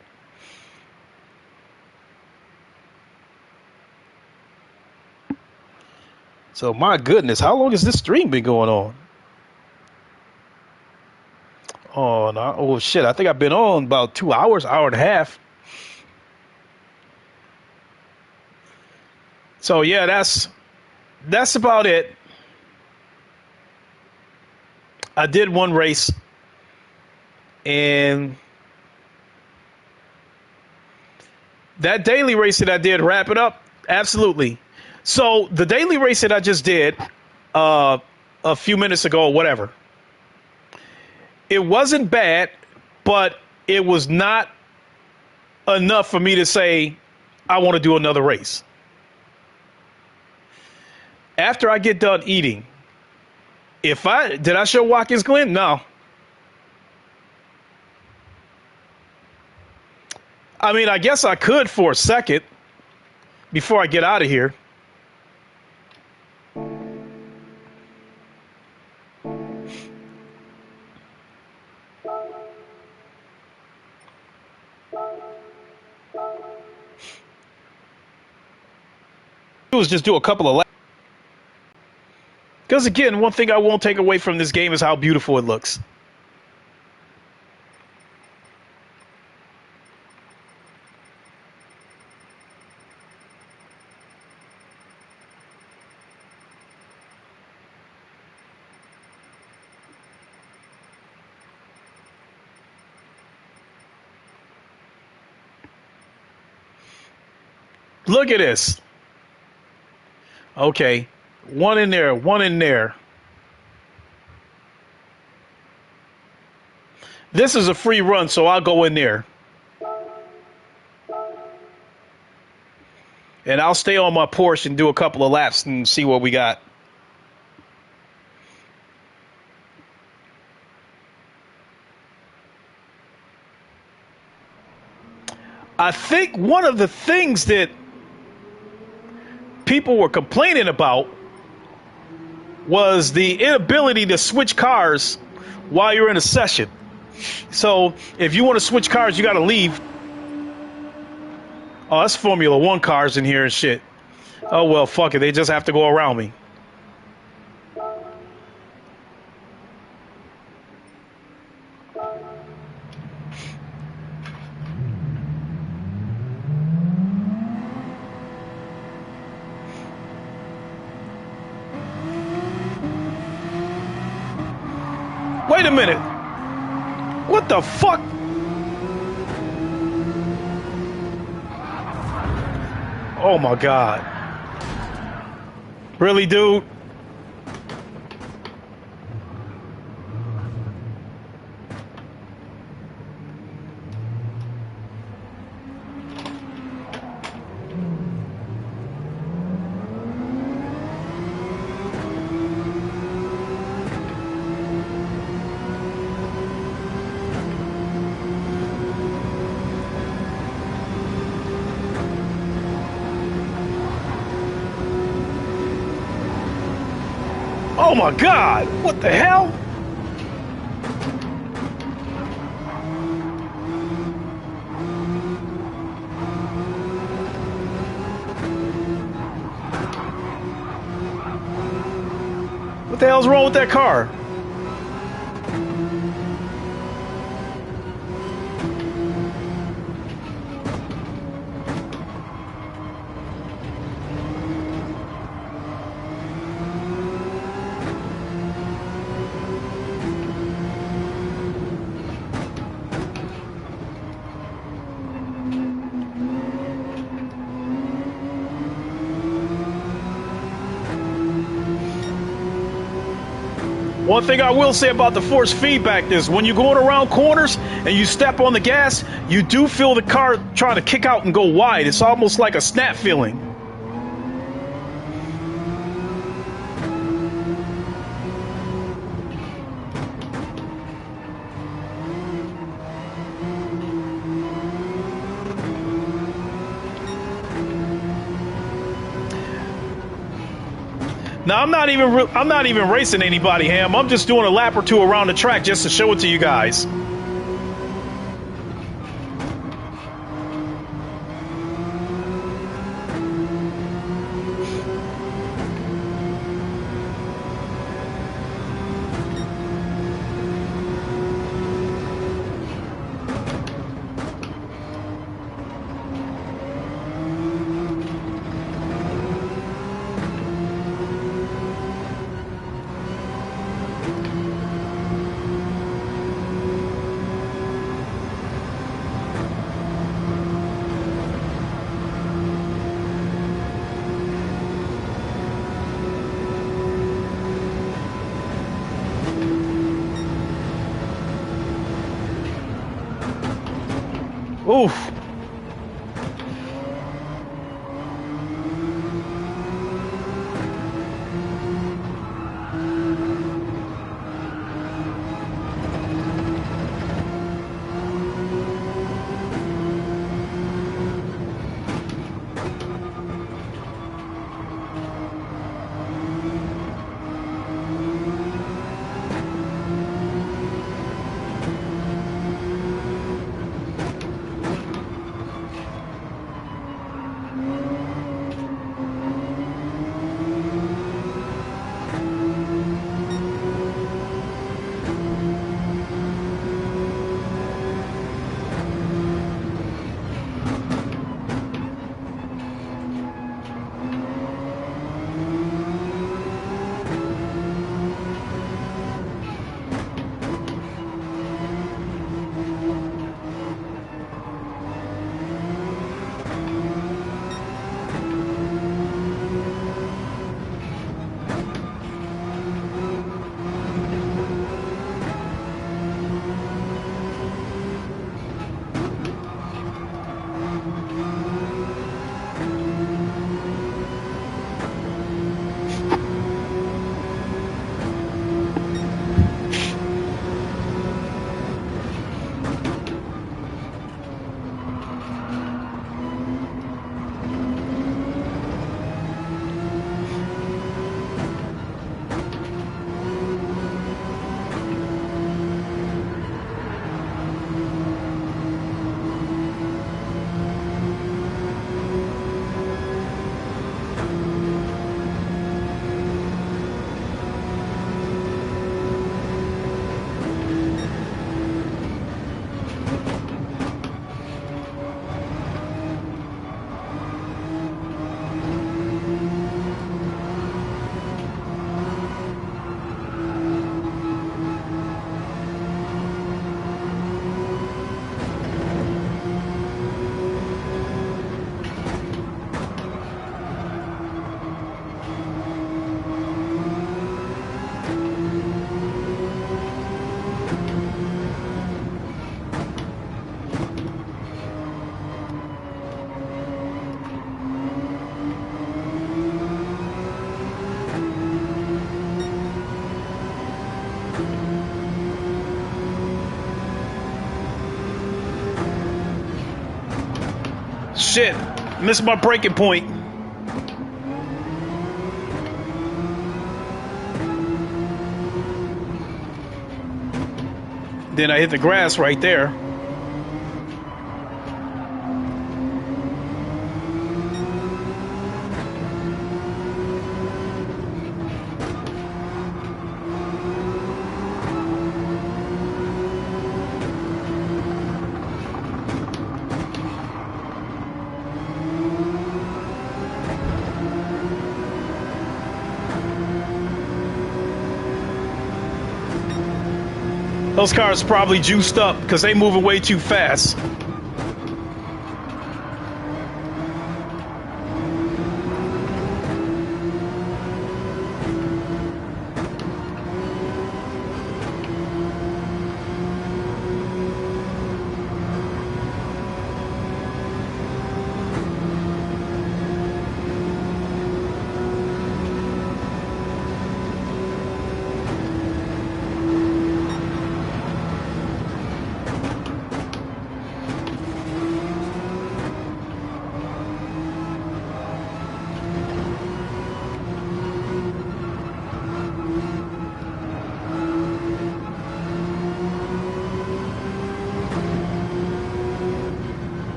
Speaker 2: So my goodness, how long has this stream been going on? Oh no! Oh shit! I think I've been on about 2 hours, hour and a half. So yeah, that's about it. I did one race, and that daily race that I did, wrap it up. Absolutely. So the daily race that I just did a few minutes ago, or whatever. It wasn't bad, but it was not enough for me to say, I want to do another race. After I get done eating, did I show Watkins Glen? No. I mean, I guess I could for a second before I get out of here. Was just do a couple of laps. Because again, one thing I won't take away from this game is how beautiful it looks. Look at this. Okay, one in there, one in there. This is a free run, so I'll go in there. And I'll stay on my Porsche and do a couple of laps and see what we got. I think one of the things that people were complaining about was the inability to switch cars while you're in a session. So if you want to switch cars, you got to leave. Oh, that's Formula One cars in here and shit. Oh, well, fuck it. They just have to go around me. Wait a minute. What the fuck? Oh my God. Really, dude? Oh my God, what the hell? What the hell's wrong with that car? One thing I will say about the force feedback is when you're going around corners and you step on the gas, you do feel the car trying to kick out and go wide. It's almost like a snap feeling. Now I'm not even racing anybody, Ham. I'm just doing a lap or two around the track just to show it to you guys. Oof. Shit, missed my breaking point. Then I hit the grass right there. Those cars probably juiced up because they moving way too fast.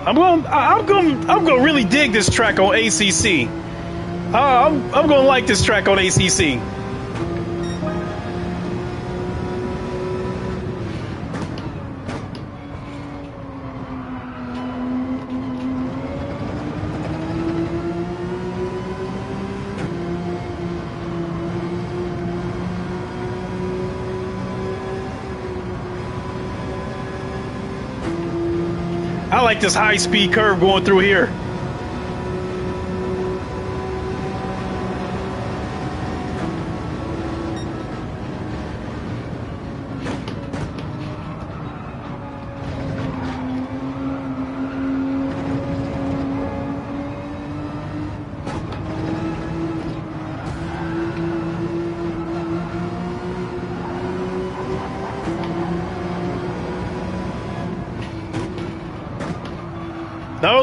Speaker 2: I'm gonna really dig this track on ACC. I'm gonna like this track on ACC. I like this high-speed curve going through here.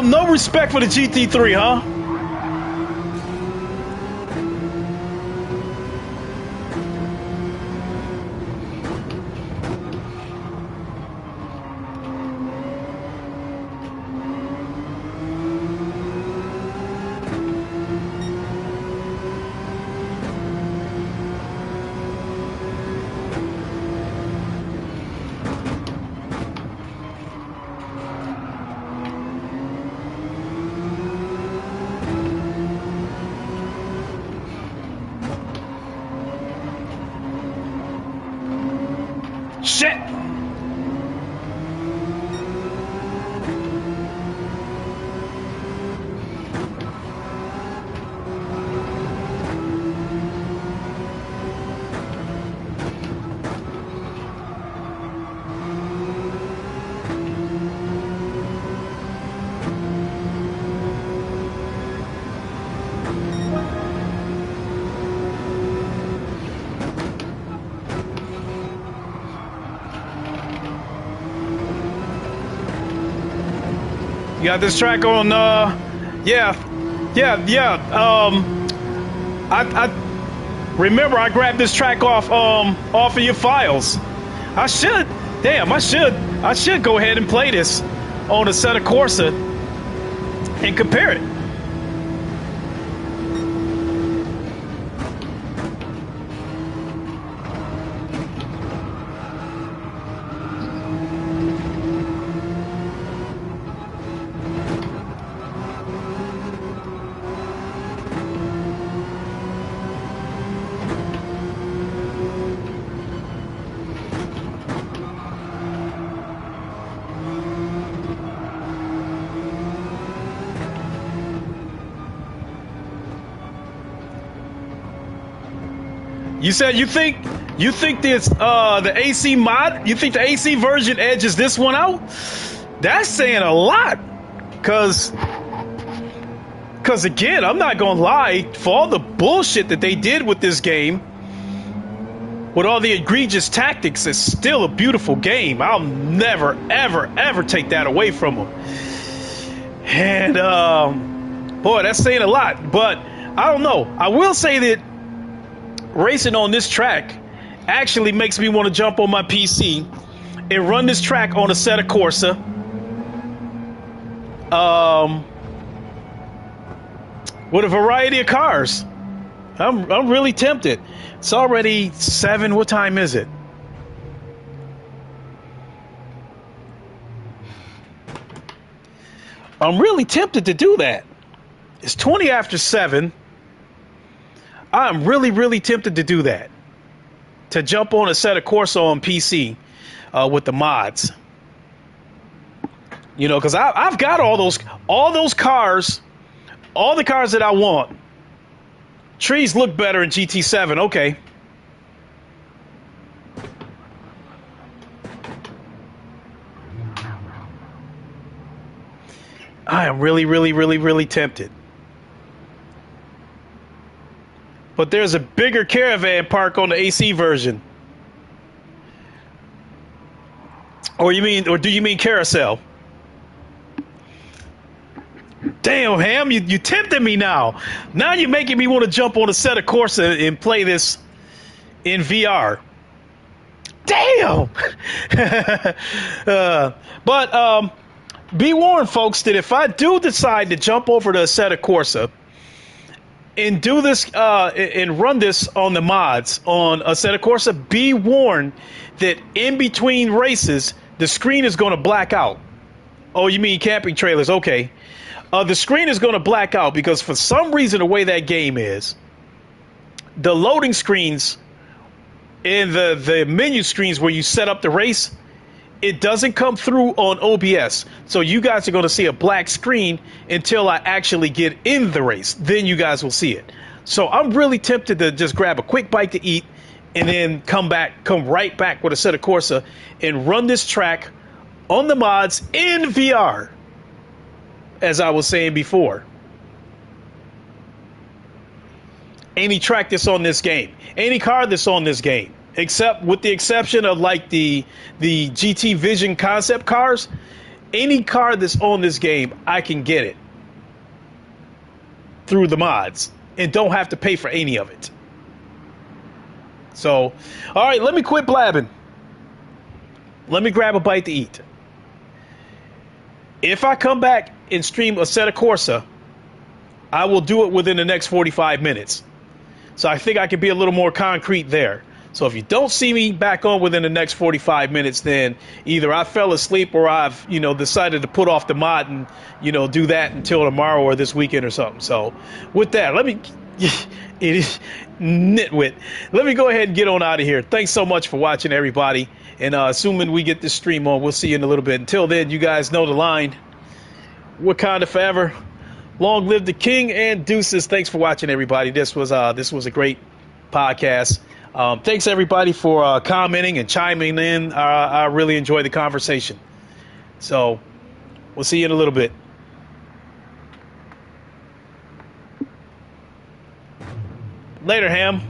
Speaker 2: No respect for the GT3, huh? Shit! You got this track on, yeah. I remember I grabbed this track off of your files. I should go ahead and play this on Assetto Corsa. and compare it. You said you think this the AC mod, you think the AC version edges this one out? That's saying a lot. Cause again, I'm not gonna lie, for all the bullshit that they did with this game, with all the egregious tactics, it's still a beautiful game. I'll never, ever, ever take that away from them. And boy, that's saying a lot. But I don't know. I will say that racing on this track actually makes me want to jump on my PC and run this track on Assetto Corsa. With a variety of cars. I'm really tempted. It's already 7. What time is it? I'm really tempted to do that. It's 20 after 7. I'm really, really tempted to do that. To jump on Assetto Corsa on PC with the mods. You know, because I've got all those cars, all the cars that I want. Trees look better in GT7. Okay. I am really, really, really, really tempted. But there's a bigger caravan park on the AC version. Or do you mean carousel? Damn, Ham, you tempted me now. Now you're making me want to jump on Assetto Corsa and play this in VR. Damn. But be warned, folks, that if I do decide to jump over to Assetto Corsa and do this and run this on the mods on Assetto Corsa, be warned that in between races, the screen is going to black out. Oh, you mean camping trailers? Okay. The screen is going to black out because for some reason, the way that game is, the loading screens and the menu screens where you set up the race, it doesn't come through on OBS. So you guys are going to see a black screen until I actually get in the race. Then you guys will see it. So I'm really tempted to just grab a quick bite to eat and then come right back with Assetto Corsa and run this track on the mods in VR. As I was saying before, any track that's on this game, any car that's on this game, except with the exception of like the GT Vision concept cars, any car that's on this game, I can get it through the mods and don't have to pay for any of it. So, all right, let me quit blabbing. Let me grab a bite to eat. If I come back and stream Assetto Corsa, I will do it within the next 45 minutes. So I think I can be a little more concrete there. So if you don't see me back on within the next 45 minutes, then either I fell asleep or I've, decided to put off the mod and, do that until tomorrow or this weekend or something. So with that, it is nitwit. Let me go ahead and get on out of here. Thanks so much for watching, everybody. And assuming we get this stream on, we'll see you in a little bit. Until then, you guys know the line. Wakanda forever. Long live the king, and deuces. Thanks for watching, everybody. This was a great podcast. Thanks, everybody, for commenting and chiming in. I really enjoyed the conversation. So we'll see you in a little bit. Later, Ham.